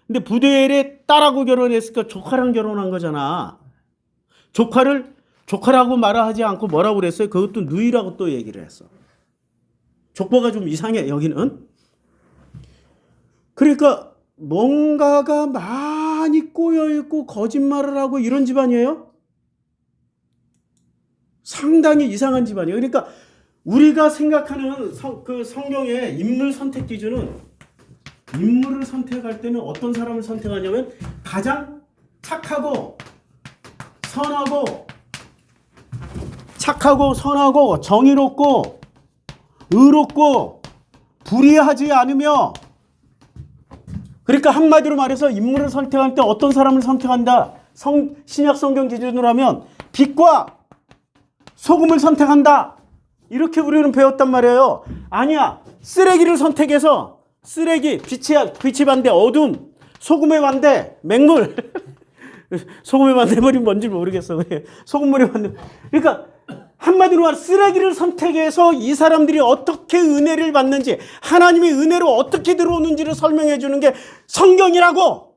근데 부두엘의 딸하고 결혼했으니까 조카랑 결혼한 거잖아. 조카라고 말하지 않고 뭐라고 그랬어요? 그것도 누이라고 또 얘기를 했어. 족보가 좀 이상해 여기는. 그러니까 뭔가가 많이 꼬여있고 거짓말을 하고 이런 집안이에요. 상당히 이상한 집안이에요. 그러니까 우리가 생각하는 그 성경의 인물 선택 기준은 인물을 선택할 때는 어떤 사람을 선택하냐면 가장 착하고 선하고 정의롭고 의롭고 불의하지 않으며, 그러니까 한마디로 말해서 인물을 선택할 때 어떤 사람을 선택한다. 신약 성경 기준으로 하면 빛과 소금을 선택한다. 이렇게 우리는 배웠단 말이에요. 아니야. 쓰레기를 선택해서 빛이 반대 어둠, 소금의 반대 맹물. 소금의 반대물이 뭔지 모르겠어. 소금물의 반대. 그러니까 한마디로 말 쓰레기를 선택해서 이 사람들이 어떻게 은혜를 받는지, 하나님의 은혜로 어떻게 들어오는지를 설명해 주는 게 성경이라고.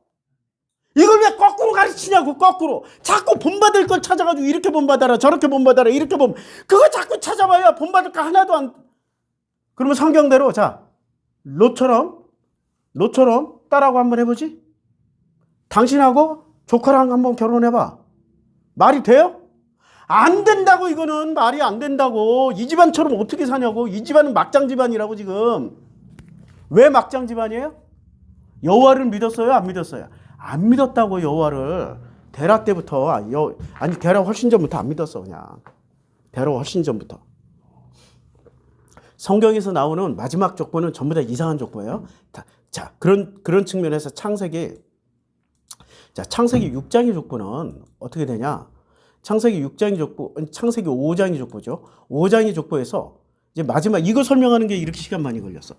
이걸 왜 거꾸로 가르치냐고. 거꾸로 자꾸 본받을 걸 찾아가지고 이렇게 본받아라 저렇게 본받아라 이렇게 그거 자꾸 찾아봐야 본받을 거 하나도 안. 그러면 성경대로 자 롯처럼 딸하고 한번 해보지. 당신하고 조카랑 한번 결혼해봐. 말이 돼요? 안 된다고. 이거는 말이 안 된다고. 이 집안처럼 어떻게 사냐고. 이 집안은 막장 집안이라고. 지금 왜 막장 집안이에요? 여호와를 믿었어요? 안 믿었어요? 안 믿었다고. 여호와를 데라 때부터 데라 훨씬 전부터 안 믿었어. 그냥 데라 훨씬 전부터. 성경에서 나오는 마지막 족보는 전부 다 이상한 족보예요. 자, 그런 측면에서 창세기 6장의 족보는 어떻게 되냐? 창세기 6장의 족보, 창세기 5장의 족보죠. 5장의 족보에서 이제 마지막 이거 설명하는 게 이렇게 시간 많이 걸렸어.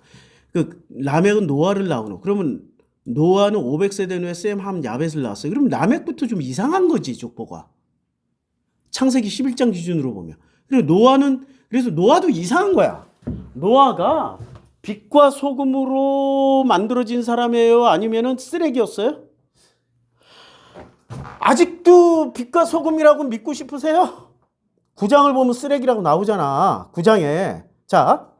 라멕은 노아를 낳으노. 그러면 노아는 500세대 후에 셈, 함, 야벳을 낳았어요. 그럼 라멕부터 좀 이상한 거지, 족보가. 창세기 11장 기준으로 보면. 그래서 노아도 이상한 거야. 노아가 빛과 소금으로 만들어진 사람이에요? 아니면은 쓰레기였어요? 아직도 빛과 소금이라고 믿고 싶으세요? 9장을 보면 쓰레기라고 나오잖아. 9장에. 자,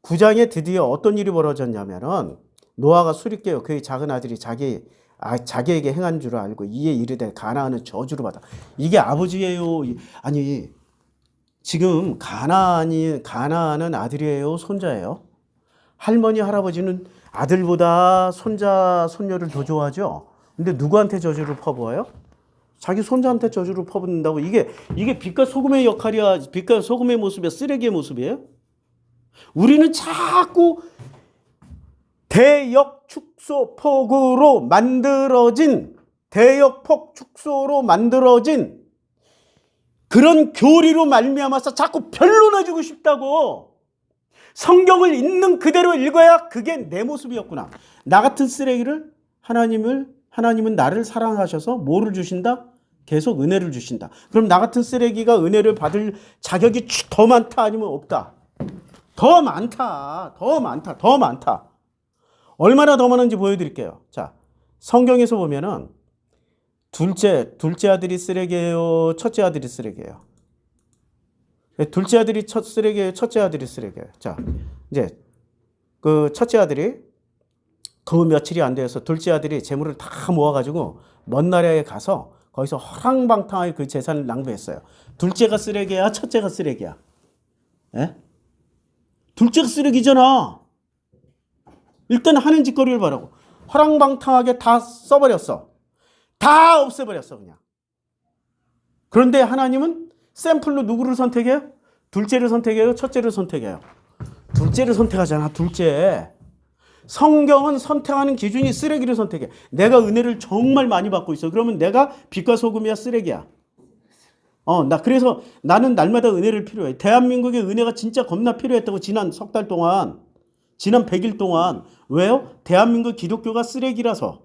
9장에 드디어 어떤 일이 벌어졌냐면은 노아가 술이 깨어 그의 작은 아들이 자기에게 행한 줄 알고 이에 이르되 가나안은 저주를 받아. 이게 아버지예요. 아니, 지금 가나안은 아들이에요, 손자예요? 할머니, 할아버지는 아들보다 손자, 손녀를 더 좋아하죠? 근데 누구한테 저주를 퍼부어요? 자기 손자한테 저주를 퍼붓는다고. 이게 빛과 소금의 역할이야. 빛과 소금의 모습이야. 쓰레기의 모습이에요? 우리는 자꾸 대역축소폭으로 만들어진 그런 교리로 말미암아서 자꾸 변론해주고 싶다고. 성경을 있는 그대로 읽어야 그게 내 모습이었구나. 나 같은 쓰레기를 하나님은 나를 사랑하셔서 뭐를 주신다? 계속 은혜를 주신다. 그럼 나 같은 쓰레기가 은혜를 받을 자격이 더 많다? 아니면 없다? 더 많다. 얼마나 더 많은지 보여드릴게요. 자, 성경에서 보면은 둘째 아들이 쓰레기예요? 첫째 아들이 쓰레기예요? 둘째 아들이 쓰레기예요? 첫째 아들이 쓰레기예요? 자, 이제 그 첫째 아들이 그 며칠이 안 돼서 둘째 아들이 재물을 다 모아가지고 먼 나라에 가서 거기서 허랑방탕하게 그 재산을 낭비했어요. 둘째가 쓰레기야? 첫째가 쓰레기야? 예? 둘째가 쓰레기잖아. 일단 하는 짓거리를 바라고 허랑방탕하게 다 써버렸어. 다 없애버렸어 그냥. 그런데 하나님은 샘플로 누구를 선택해요? 둘째를 선택해요? 첫째를 선택해요? 둘째를 선택하잖아. 둘째. 성경은 선택하는 기준이 쓰레기를 선택해. 내가 은혜를 정말 많이 받고 있어. 그러면 내가 빛과 소금이야? 쓰레기야? 그래서 나는 날마다 은혜를 필요해. 대한민국에 은혜가 진짜 겁나 필요했다고 지난 석 달 동안, 지난 100일 동안. 왜요? 대한민국 기독교가 쓰레기라서.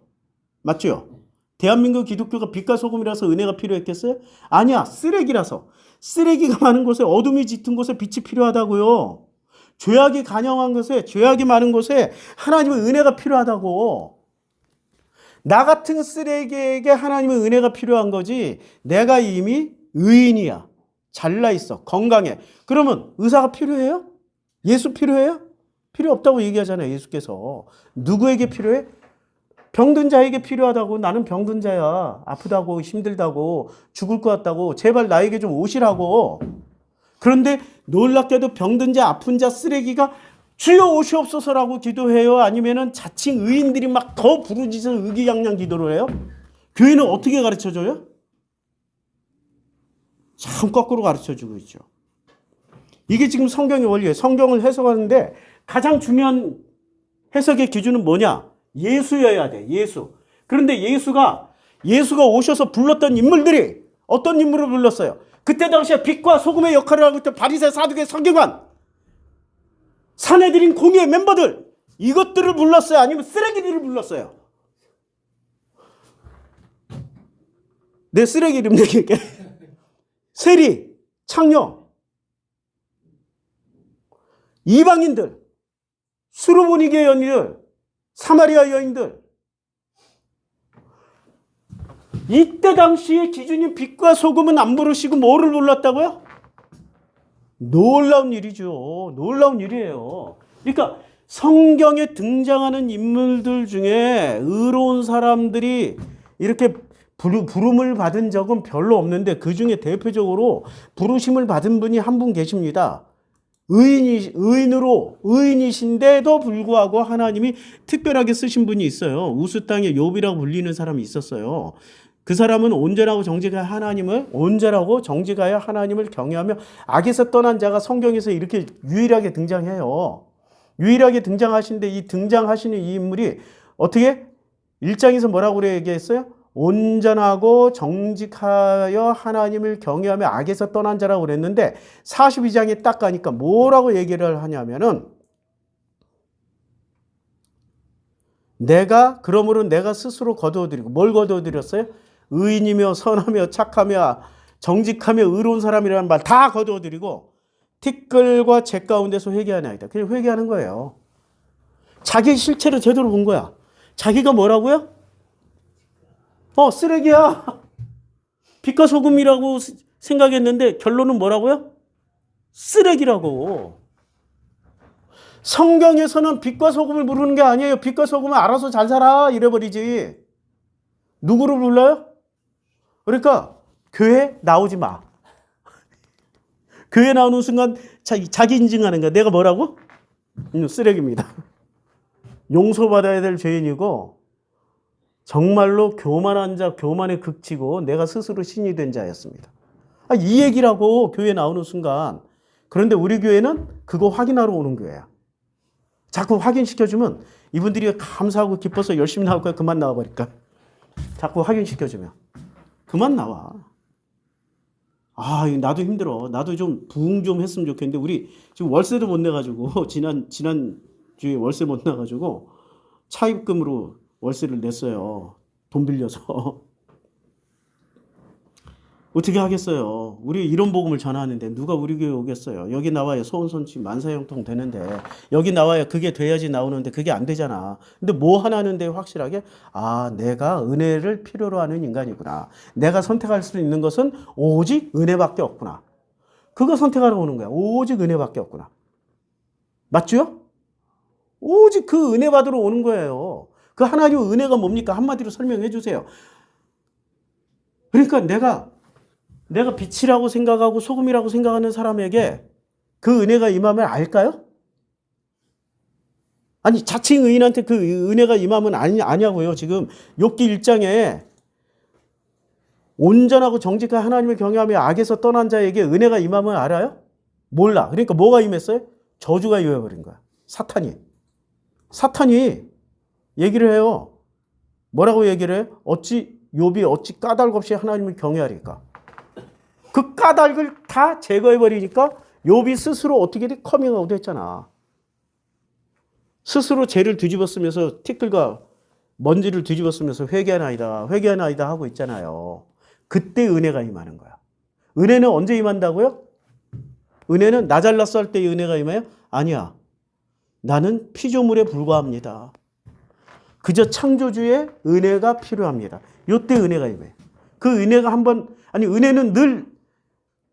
맞죠? 대한민국 기독교가 빛과 소금이라서 은혜가 필요했겠어요? 아니야. 쓰레기라서. 쓰레기가 많은 곳에, 어둠이 짙은 곳에 빛이 필요하다고요. 죄악이 간영한 곳에, 죄악이 많은 곳에 하나님의 은혜가 필요하다고. 나 같은 쓰레기에게 하나님의 은혜가 필요한 거지. 내가 이미 의인이야. 잘나 있어. 건강해. 그러면 의사가 필요해요? 예수 필요해요? 필요 없다고 얘기하잖아요. 예수께서. 누구에게 필요해? 병든 자에게 필요하다고. 나는 병든 자야. 아프다고, 힘들다고, 죽을 것 같다고. 제발 나에게 좀 오시라고. 그런데 놀랍게도 병든 자, 아픈 자, 쓰레기가 주여 오시옵소서라고 기도해요? 아니면은 자칭 의인들이 막 더 부르짖어 의기양양 기도를 해요? 교회는 어떻게 가르쳐줘요? 참 거꾸로 가르쳐주고 있죠. 이게 지금 성경의 원리예요. 성경을 해석하는데 가장 중요한 해석의 기준은 뭐냐? 예수여야 돼. 예수. 그런데 예수가 오셔서 불렀던 인물들이 어떤 인물을 불렀어요? 그때 당시에 빛과 소금의 역할을 하고 있던 바리새, 사두개, 서기관, 사내들인 공의의 멤버들, 이것들을 불렀어요? 아니면 쓰레기들을 불렀어요? 내 쓰레기 이름 얘기할게. 세리, 창녀, 이방인들, 수르보니게 여인들, 사마리아 여인들. 이때 당시의 기준인 빛과 소금은 안 부르시고 뭐를 불렀다고요? 놀라운 일이죠. 놀라운 일이에요. 그러니까 성경에 등장하는 인물들 중에 의로운 사람들이 이렇게 부름을 받은 적은 별로 없는데 그 중에 대표적으로 부르심을 받은 분이 한 분 계십니다. 의인이신데도 불구하고 하나님이 특별하게 쓰신 분이 있어요. 우스 땅의 욥이라고 불리는 사람이 있었어요. 그 사람은 온전하고 정직하여 하나님을 경외하며 악에서 떠난 자가 성경에서 이렇게 유일하게 등장해요. 유일하게 등장하시는데 이 등장하시는 이 인물이 어떻게 1장에서 뭐라고 얘기했어요? 온전하고 정직하여 하나님을 경외하며 악에서 떠난 자라고 그랬는데 42장에 딱 가니까 뭐라고 얘기를 하냐면은 그러므로 내가 스스로 거두어드리고 뭘 거두어드렸어요? 의인이며 선하며 착하며 정직하며 의로운 사람이라는 말 다 거두어드리고 티끌과 재 가운데서 회개하나이다. 그냥 회개하는 거예요. 자기 실체를 제대로 본 거야. 자기가 뭐라고요? 쓰레기야. 빛과 소금이라고 생각했는데 결론은 뭐라고요? 쓰레기라고. 성경에서는 빛과 소금을 부르는 게 아니에요. 빛과 소금은 알아서 잘 살아 이래버리지. 누구를 불러요? 그러니까 교회 나오지 마. 교회 나오는 순간 자기 인증하는 거야. 내가 뭐라고? 쓰레기입니다. 용서받아야 될 죄인이고 정말로 교만한 자, 교만의 극치고 내가 스스로 신이 된 자였습니다. 이 얘기라고 교회 나오는 순간. 그런데 우리 교회는 그거 확인하러 오는 교회야. 자꾸 확인시켜주면 이분들이 감사하고 기뻐서 열심히 나올 거야. 그만 나와버릴까? 자꾸 확인시켜주면 그만 나와. 나도 힘들어. 나도 좀 부응 좀 했으면 좋겠는데 우리 지금 월세도 못 내가지고 지난 주에 월세 못 내가지고 차입금으로 월세를 냈어요. 돈 빌려서. 어떻게 하겠어요? 우리 이런 복음을 전하는데 누가 우리 교회 오겠어요? 여기 나와야 소원손치 만사형통 되는데 여기 나와야 그게 돼야지 나오는데 그게 안 되잖아. 근데 뭐 하나 하는데 확실하게 내가 은혜를 필요로 하는 인간이구나. 내가 선택할 수 있는 것은 오직 은혜밖에 없구나. 그거 선택하러 오는 거야. 오직 은혜밖에 없구나. 맞죠? 오직 그 은혜 받으러 오는 거예요. 그 하나님의 은혜가 뭡니까? 한마디로 설명해 주세요. 그러니까 내가 빛이라고 생각하고 소금이라고 생각하는 사람에게 그 은혜가 임하면 알까요? 아니 자칭 의인한테 그 은혜가 임하면 아냐고요. 지금 욥기 1장에 온전하고 정직한 하나님을 경외하며 악에서 떠난 자에게 은혜가 임하면 알아요? 몰라. 그러니까 뭐가 임했어요? 저주가 임해버린 거야. 사탄이 얘기를 해요. 뭐라고 얘기를 해요? 욥이 어찌 까닭 없이 하나님을 경외하리까? 그 까닭을 다 제거해버리니까 욥이 스스로 어떻게든 커밍아웃 했잖아. 스스로 죄를 뒤집어쓰면서 티끌과 먼지를 뒤집어쓰면서 회개하나이다 하고 있잖아요. 그때 은혜가 임하는 거야. 은혜는 언제 임한다고요? 은혜는 나 잘났어 할 때 은혜가 임해요? 아니야. 나는 피조물에 불과합니다. 그저 창조주의 은혜가 필요합니다. 이때 은혜가 임해. 그 은혜가 은혜는 늘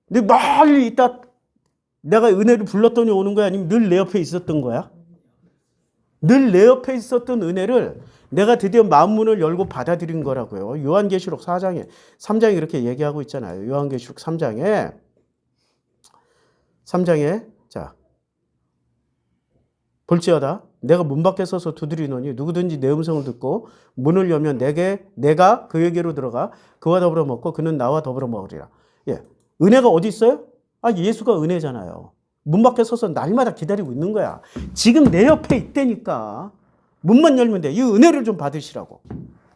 멀리 있다 내가 은혜를 불렀더니 오는 거야? 아니면 늘 내 옆에 있었던 거야? 늘 내 옆에 있었던 은혜를 내가 드디어 마음문을 열고 받아들인 거라고요. 요한계시록 3장에 이렇게 얘기하고 있잖아요. 요한계시록 3장에 자 볼지어다 내가 문 밖에 서서 두드리노니 누구든지 내 음성을 듣고 문을 열면 내가 그에게로 들어가 그와 더불어 먹고 그는 나와 더불어 먹으리라. 예. 은혜가 어디 있어요? 예수가 은혜잖아요. 문 밖에 서서 날마다 기다리고 있는 거야. 지금 내 옆에 있다니까. 문만 열면 돼. 이 은혜를 좀 받으시라고.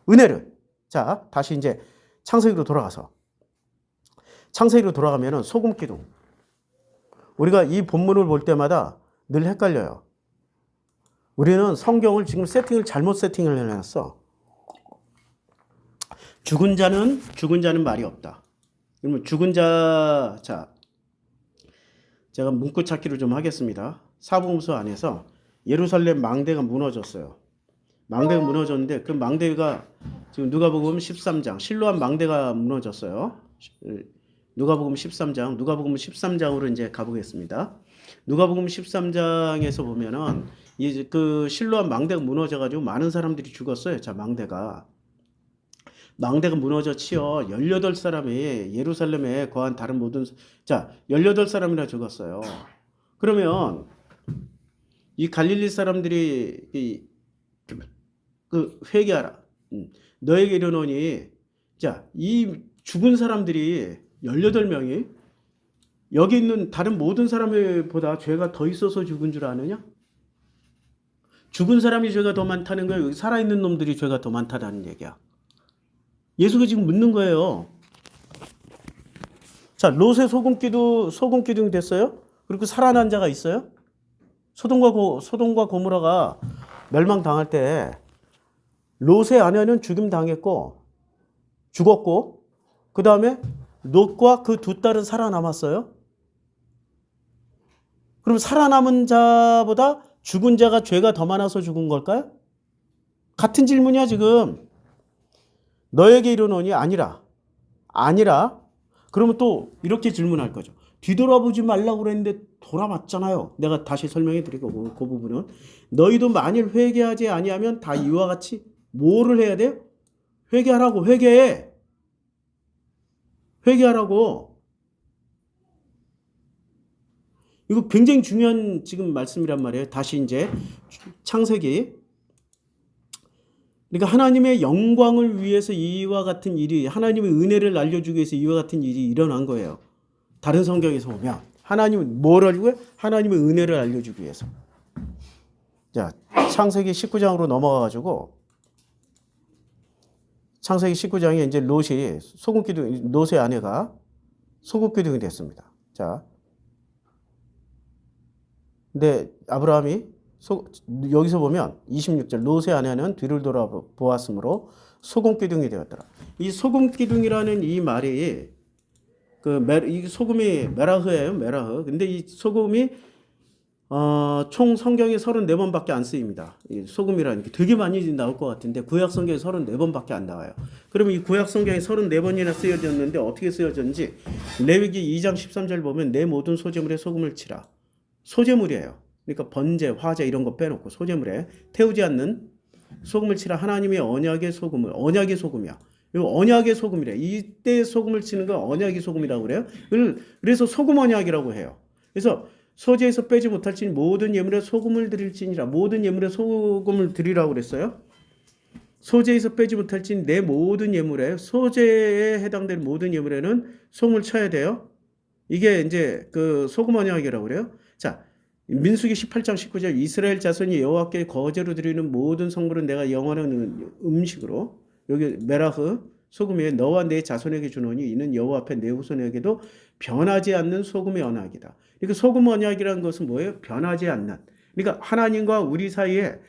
은혜를. 자, 다시 이제 창세기로 돌아가면은 소금 기둥. 우리가 이 본문을 볼 때마다 늘 헷갈려요. 우리는 성경을 지금 잘못 세팅을 해놨어. 죽은 자는 말이 없다. 그러면 죽은 자, 제가 문구 찾기를 좀 하겠습니다. 사복음서 안에서 예루살렘 망대가 무너졌어요. 망대가 무너졌는데 그 망대가 지금 누가복음 13장 실로암 망대가 무너졌어요. 누가복음 13장으로 이제 가보겠습니다. 누가복음 13장에서 보면은 이제 그 실로암 망대가 무너져가지고 많은 사람들이 죽었어요. 자, 망대가 무너져 치어 18사람이 예루살렘에 거한 다른 모든 18사람이나 죽었어요. 그러면 이 갈릴리 사람들이 회개하라. 너에게 이르노니 이 죽은 사람들이 18명이 여기 있는 다른 모든 사람보다 죄가 더 있어서 죽은 줄 아느냐? 죽은 사람이 죄가 더 많다는 거예요. 여기 살아있는 놈들이 죄가 더 많다는 얘기야. 예수가 지금 묻는 거예요. 자, 롯의 소금기둥이 됐어요? 그리고 살아난 자가 있어요? 소돔과 고모라가 멸망당할 때 롯의 아내는 죽었고 그 다음에 롯과 그 두 딸은 살아남았어요? 그럼 살아남은 자보다 죽은 자가 죄가 더 많아서 죽은 걸까요? 같은 질문이야 지금. 너에게 이르노니 아니라. 아니라. 그러면 또 이렇게 질문할 거죠. 뒤돌아보지 말라고 그랬는데 돌아봤잖아요. 내가 다시 설명해 드리고 그 부분은 너희도 만일 회개하지 아니하면 다 이와 같이 뭐를 해야 돼요? 회개하라고. 회개해. 회개하라고. 이거 굉장히 중요한 지금 말씀이란 말이에요. 다시 이제 창세기. 그러니까 하나님의 영광을 위해서 이와 같은 일이, 하나님의 은혜를 알려주기 위해서 이와 같은 일이 일어난 거예요. 다른 성경에서 보면 하나님은 뭘 알고요? 하나님의 은혜를 알려주기 위해서. 자, 창세기 19장으로 넘어가가지고 창세기 19장에 이제 롯이 소금기둥, 롯의 아내가 소금기둥이 됐습니다. 자, 근데 아브라함이 여기서 보면 26절 롯의 아내는 뒤를 돌아보았으므로 소금기둥이 되었더라. 이 소금기둥이라는 이 말이 이 소금이 메라흐예요. 메라흐. 근데 이 소금이 총 성경에 34번밖에 안 쓰입니다. 이 소금이라는 게 되게 많이 나올 것 같은데 구약 성경에 34번밖에 안 나와요. 그러면 이 구약 성경에 34번이나 쓰여졌는데 어떻게 쓰여졌는지 레위기 2장 13절 보면 내 모든 소재물에 소금을 치라. 소재물이에요. 그러니까 번제, 화제 이런 거 빼놓고 소재물에 태우지 않는 소금을 치라. 하나님의 언약의 소금을. 언약의 소금이야. 이거 언약의 소금이래. 이때 소금을 치는 건 언약의 소금이라고 그래요. 그래서 소금 언약이라고 해요. 그래서 소재에서 빼지 못할지니 모든 예물에 소금을 드릴지니라. 모든 예물에 소금을 드리라고 그랬어요. 소재에서 빼지 못할지니 내 모든 예물에, 소재에 해당되는 모든 예물에는 소금을 쳐야 돼요. 이게 이제 그 소금 언약이라고 그래요. 자, 민수기 18장 19절 이스라엘 자손이 여호와께 거제로 드리는 모든 성물은 내가 영원한 음식으로, 여기 메라흐 소금에 너와 내 자손에게 주노니 이는 여호와 앞에 내 후손에게도 변하지 않는 소금의 언약이다. 그러니까 소금 언약이라는 것은 뭐예요? 변하지 않는. 그러니까 하나님과 우리 사이에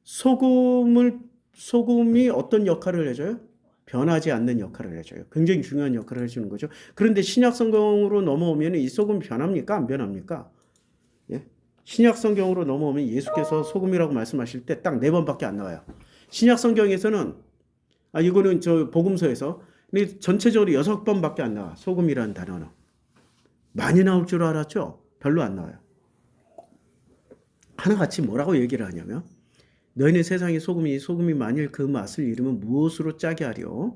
소금이 어떤 역할을 해줘요? 변하지 않는 역할을 해줘요. 굉장히 중요한 역할을 해주는 거죠. 그런데 신약 성경으로 넘어오면 이 소금이 변합니까? 안 변합니까? 예? 신약 성경으로 넘어오면 예수께서 소금이라고 말씀하실 때 딱 4번밖에 안 나와요. 신약 성경에서는 이거는 저 복음서에서 근데 전체적으로 6번밖에 안 나와. 소금이라는 단어는. 많이 나올 줄 알았죠? 별로 안 나와요. 하나같이 뭐라고 얘기를 하냐면 너희는 세상의 소금이 만일 그 맛을 잃으면 무엇으로 짜게 하려?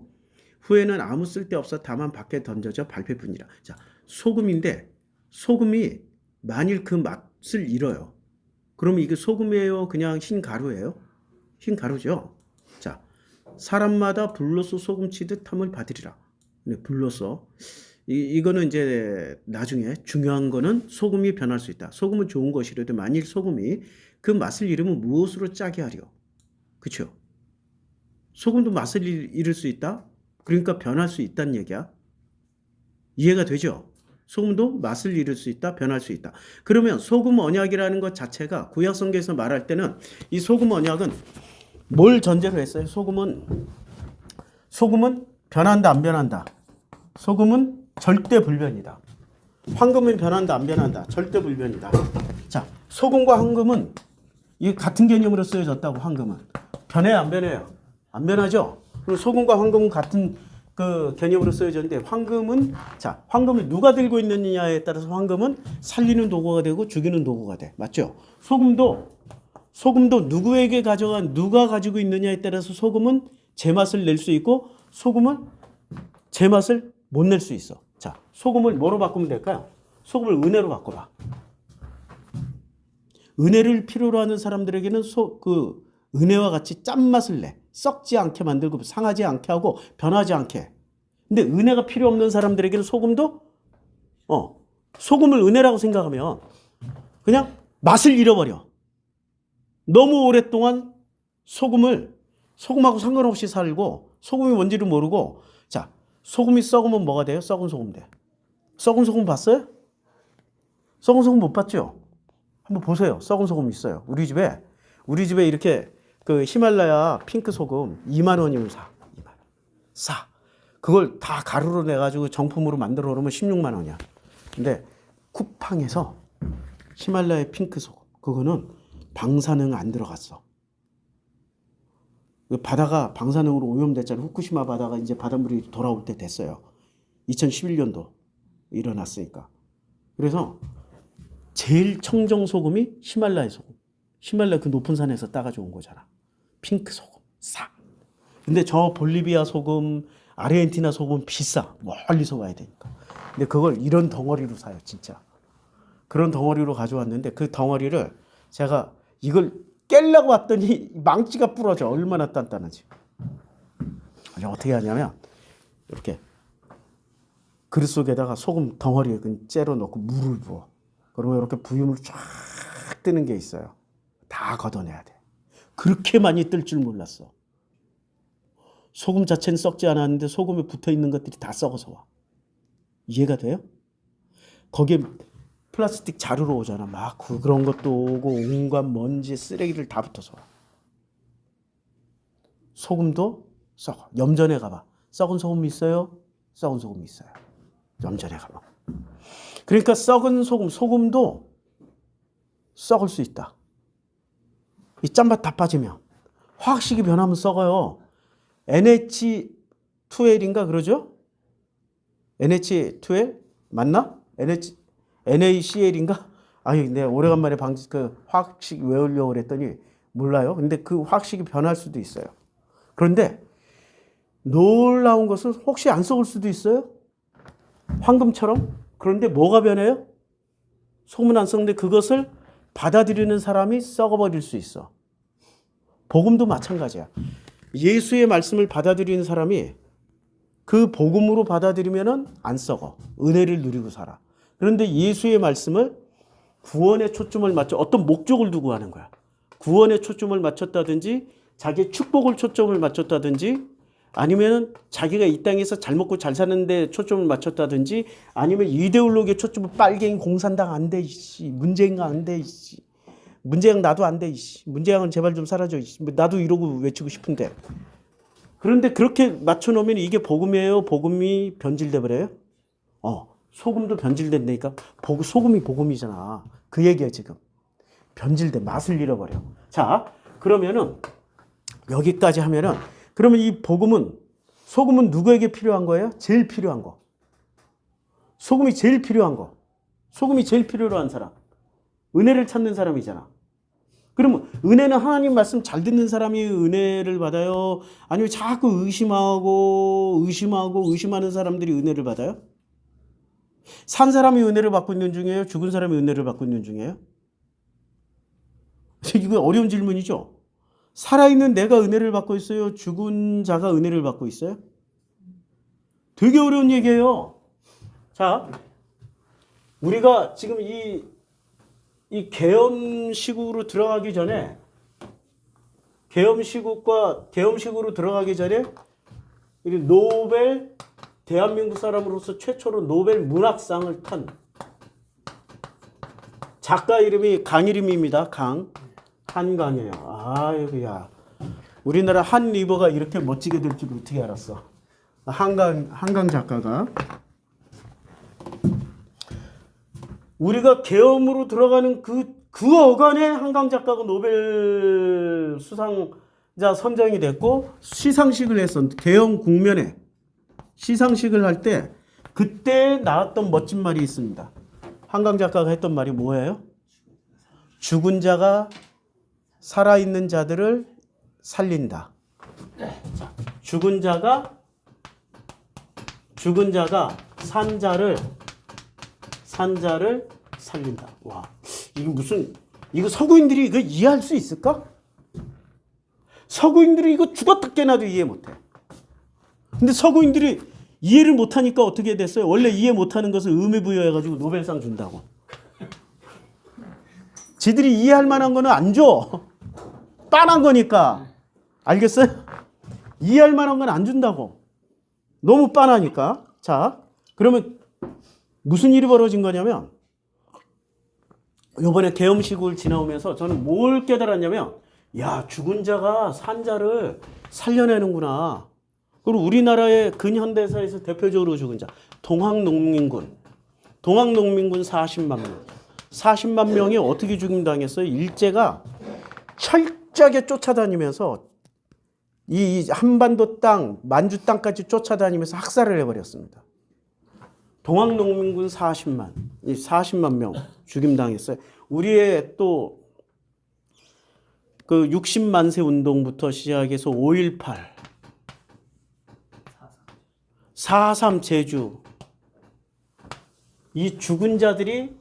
후에는 아무 쓸데없어 다만 밖에 던져져 밟힐뿐이라. 자, 소금인데 소금이 만일 그 맛을 잃어요. 그러면 이게 소금이에요? 그냥 흰 가루예요? 흰 가루죠. 자, 사람마다 불로써 소금 치듯 함을 받으리라. 네, 불로써. 이거는 이제 나중에 중요한 거는 소금이 변할 수 있다. 소금은 좋은 것이라도 만일 소금이 그 맛을 잃으면 무엇으로 짜게 하려? 그렇죠? 소금도 맛을 잃을 수 있다? 그러니까 변할 수 있다는 얘기야. 이해가 되죠? 소금도 맛을 잃을 수 있다, 변할 수 있다. 그러면 소금 언약이라는 것 자체가 구약 성경에서 말할 때는 이 소금 언약은 뭘 전제로 했어요? 소금은 변한다, 안 변한다. 소금은 절대 불변이다. 황금은 변한다, 안 변한다. 절대 불변이다. 자, 소금과 황금은 이 같은 개념으로 쓰여졌다고. 황금은 변해요, 안 변해요? 안 변하죠. 그리고 소금과 황금은 같은 그 개념으로 쓰여졌는데 황금을 누가 들고 있느냐에 따라서 황금은 살리는 도구가 되고 죽이는 도구가 돼. 맞죠? 소금도 누가 가지고 있느냐에 따라서 소금은 제맛을 낼 수 있고 소금은 제맛을 못 낼 수 있어. 자, 소금을 뭐로 바꾸면 될까요? 소금을 은혜로 바꿔봐. 은혜를 필요로 하는 사람들에게는 은혜와 같이 짠맛을 내. 썩지 않게 만들고 상하지 않게 하고 변하지 않게. 근데 은혜가 필요 없는 사람들에게는 소금도 소금을 은혜라고 생각하면 그냥 맛을 잃어버려. 너무 오랫동안 소금하고 상관없이 살고 소금이 뭔지를 모르고. 자, 소금이 썩으면 뭐가 돼요? 썩은 소금 돼. 썩은 소금 봤어요? 썩은 소금 못 봤죠? 한번 보세요. 썩은 소금 있어요. 우리 집에 이렇게 그 히말라야 핑크 소금 2만 원이면 사. 2만 원. 싸. 그걸 다 가루로 내가지고 정품으로 만들어 놓으면 16만 원이야. 근데 쿠팡에서 히말라야 핑크 소금. 그거는 방사능 안 들어갔어. 바다가 방사능으로 오염됐잖아요. 후쿠시마 바다가 이제 바닷물이 돌아올 때 됐어요. 2011년도 일어났으니까. 그래서 제일 청정 소금이 히말라야 소금. 히말라야 그 높은 산에서 따가지고 온 거잖아. 핑크 소금 싸. 근데 저 볼리비아 소금, 아르헨티나 소금 비싸. 멀리서 와야 되니까. 근데 그걸 이런 덩어리로 사요, 진짜. 그런 덩어리로 가져왔는데 그 덩어리를 제가 이걸 깰려고 왔더니 망치가 부러져. 얼마나 단단하지. 어떻게 하냐면 이렇게 그릇 속에다가 소금 덩어리에 째려 넣고 물을 부어. 그러면 이렇게 부유물 쫙 뜨는 게 있어요. 다 걷어내야 돼. 그렇게 많이 뜰 줄 몰랐어. 소금 자체는 썩지 않았는데 소금에 붙어있는 것들이 다 썩어서 와. 이해가 돼요? 거기에 플라스틱 자루로 오잖아. 막 그런 것도 오고 온갖 먼지 쓰레기를 다 붙어서 와. 소금도 썩어. 염전에 가봐. 썩은 소금 있어요? 썩은 소금 있어요. 염전에 가봐. 그러니까 썩은 소금도 썩을 수 있다. 이 짠맛 다 빠지면. 화학식이 변하면 썩어요. NH2L인가 그러죠? NH2L? 맞나? NaCl인가? 아니, 내가 오래간만에 그 화학식 외우려고 그랬더니 몰라요. 근데 그 화학식이 변할 수도 있어요. 그런데 놀라운 것은 혹시 안 썩을 수도 있어요? 황금처럼? 그런데 뭐가 변해요? 소금은 안 썩는데 그것을 받아들이는 사람이 썩어버릴 수 있어. 복음도 마찬가지야. 예수의 말씀을 받아들이는 사람이 그 복음으로 받아들이면은 안 썩어. 은혜를 누리고 살아. 그런데 예수의 말씀을 구원에 초점을 맞춰 어떤 목적을 두고 하는 거야. 구원에 초점을 맞췄다든지 자기의 축복을 초점을 맞췄다든지 아니면은 자기가 이 땅에서 잘 먹고 잘 사는데 초점을 맞췄다든지 아니면 이데올로기에 초점을 빨갱이 공산당 안 돼, 이씨. 문재인가 안 돼, 이씨. 문재인 나도 안 돼, 이씨. 문재인은 제발 좀 사라져, 이씨. 나도 이러고 외치고 싶은데. 그런데 그렇게 맞춰놓으면 이게 복음이에요? 복음이 변질돼 버려요? 소금도 변질된다니까. 소금이 복음이잖아. 그 얘기야 지금. 변질돼. 맛을 잃어버려. 자, 그러면은 여기까지 하면은 그러면 이 소금은 누구에게 필요한 거예요? 제일 필요한 거. 소금이 제일 필요한 거. 소금이 제일 필요로 한 사람. 은혜를 찾는 사람이잖아. 그러면 은혜는 하나님 말씀 잘 듣는 사람이 은혜를 받아요? 아니면 자꾸 의심하는 사람들이 은혜를 받아요? 산 사람이 은혜를 받고 있는 중이에요? 죽은 사람이 은혜를 받고 있는 중이에요? 이거 어려운 질문이죠? 살아있는 내가 은혜를 받고 있어요? 죽은 자가 은혜를 받고 있어요? 되게 어려운 얘기예요. 자, 우리가 지금 이 계엄시국으로 들어가기 전에 계엄시국으로 들어가기 전에 노벨 대한민국 사람으로서 최초로 노벨 문학상을 탄 작가 이름이 강일임입니다. 한강이에요. 아이고야. 우리나라 한 리버가 이렇게 멋지게 될 줄 어떻게 알았어? 한강 작가가. 우리가 계엄으로 들어가는 그 어간에 한강 작가가 노벨 수상자 선정이 됐고 시상식을 했어. 계엄 국면에 시상식을 할 때 그때 나왔던 멋진 말이 있습니다. 한강 작가가 했던 말이 뭐예요? 죽은 자가 살아있는 자들을 살린다. 죽은 자가 산 자를 살린다. 와, 이거 서구인들이 이거 이해할 수 있을까? 서구인들이 이거 죽었다 깨나도 이해 못해. 근데 서구인들이 이해를 못하니까 어떻게 됐어요? 원래 이해 못하는 것을 의미 부여해가지고 노벨상 준다고. 지들이 이해할 만한 거는 안 줘. 빤한 거니까. 알겠어요? 이해할 만한 건 안 준다고. 너무 빤하니까. 자, 그러면 무슨 일이 벌어진 거냐면 이번에 계엄시국을 지나오면서 저는 뭘 깨달았냐면 야, 죽은 자가 산 자를 살려내는구나. 그리고 우리나라의 근현대사에서 대표적으로 죽은 자 동학농민군 40만 명. 40만 명이 어떻게 죽임당했어요? 일제가 철저하게 쫓아다니면서 이 한반도 땅, 만주 땅까지 쫓아다니면서 학살을 해버렸습니다. 동학농민군 40만 명 죽임당했어요. 우리의 또 그 60만세 운동부터 시작해서 5.18, 4.3 제주, 이 죽은 자들이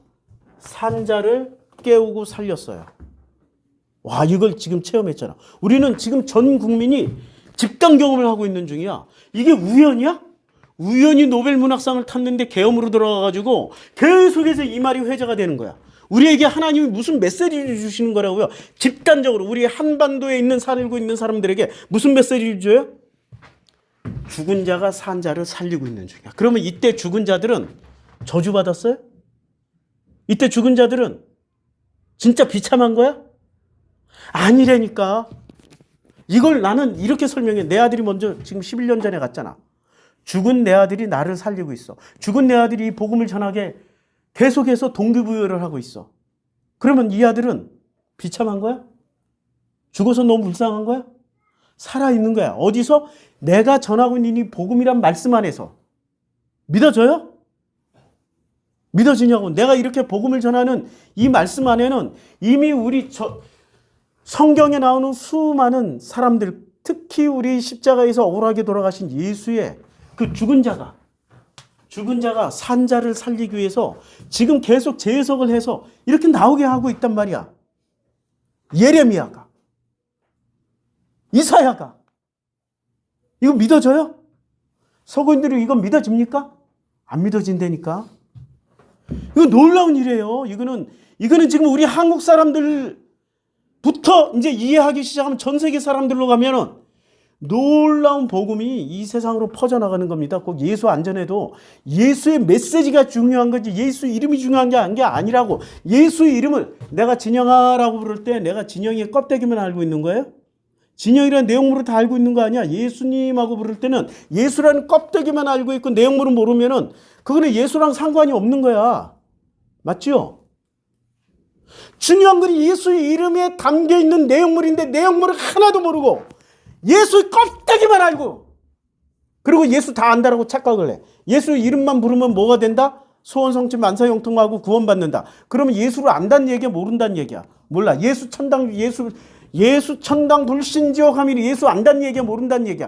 산자를 깨우고 살렸어요. 와, 이걸 지금 체험했잖아. 우리는 지금 전 국민이 집단 경험을 하고 있는 중이야. 이게 우연이야? 우연히 노벨 문학상을 탔는데 계엄으로 들어가가지고 계속해서 이 말이 회자가 되는 거야. 우리에게 하나님이 무슨 메시지를 주시는 거라고요? 집단적으로 우리 한반도에 있는 살고 있는 사람들에게 무슨 메시지를 줘요? 죽은 자가 산 자를 살리고 있는 중이야. 그러면 이때 죽은 자들은 저주받았어요? 이때 죽은 자들은 진짜 비참한 거야? 아니라니까. 이걸 나는 이렇게 설명해. 내 아들이 먼저 지금 11년 전에 갔잖아. 죽은 내 아들이 나를 살리고 있어. 죽은 내 아들이 이 복음을 전하게 계속해서 동기부여를 하고 있어. 그러면 이 아들은 비참한 거야? 죽어서 너무 불쌍한 거야? 살아있는 거야. 어디서? 내가 전하고 있는 이 복음이란 말씀 안에서. 믿어져요? 믿어지냐고. 내가 이렇게 복음을 전하는 이 말씀 안에는 이미 우리 성경에 나오는 수많은 사람들, 특히 우리 십자가에서 억울하게 돌아가신 예수의 그 죽은 자가 산 자를 살리기 위해서 지금 계속 재해석을 해서 이렇게 나오게 하고 있단 말이야. 예레미야가, 이사야가. 이거 믿어져요? 서구인들이 이거 믿어집니까? 안 믿어진다니까. 이거 놀라운 일이에요. 이거는 지금 우리 한국 사람들부터 이제 이해하기 시작하면 전 세계 사람들로 가면은 놀라운 복음이 이 세상으로 퍼져나가는 겁니다. 꼭 예수 안전에도 예수의 메시지가 중요한 거지 예수 이름이 중요한 게 아니라고. 예수의 이름을 내가 진영아라고 부를 때 내가 진영이의 껍데기만 알고 있는 거예요? 진영이라는 내용물을 다 알고 있는 거 아니야? 예수님하고 부를 때는 예수라는 껍데기만 알고 있고 내용물은 모르면은 그거는 예수랑 상관이 없는 거야. 맞죠? 중요한 건 예수의 이름에 담겨있는 내용물인데 내용물을 하나도 모르고 예수의 껍데기만 알고 그리고 예수 다 안다라고 착각을 해. 예수 이름만 부르면 뭐가 된다? 소원성취 만사형통하고 구원받는다. 그러면 예수를 안다는 얘기야? 모른다는 얘기야? 몰라. 예수 천당 불신지옥 하면 예수 안다는 얘기야? 모른다는 얘기야?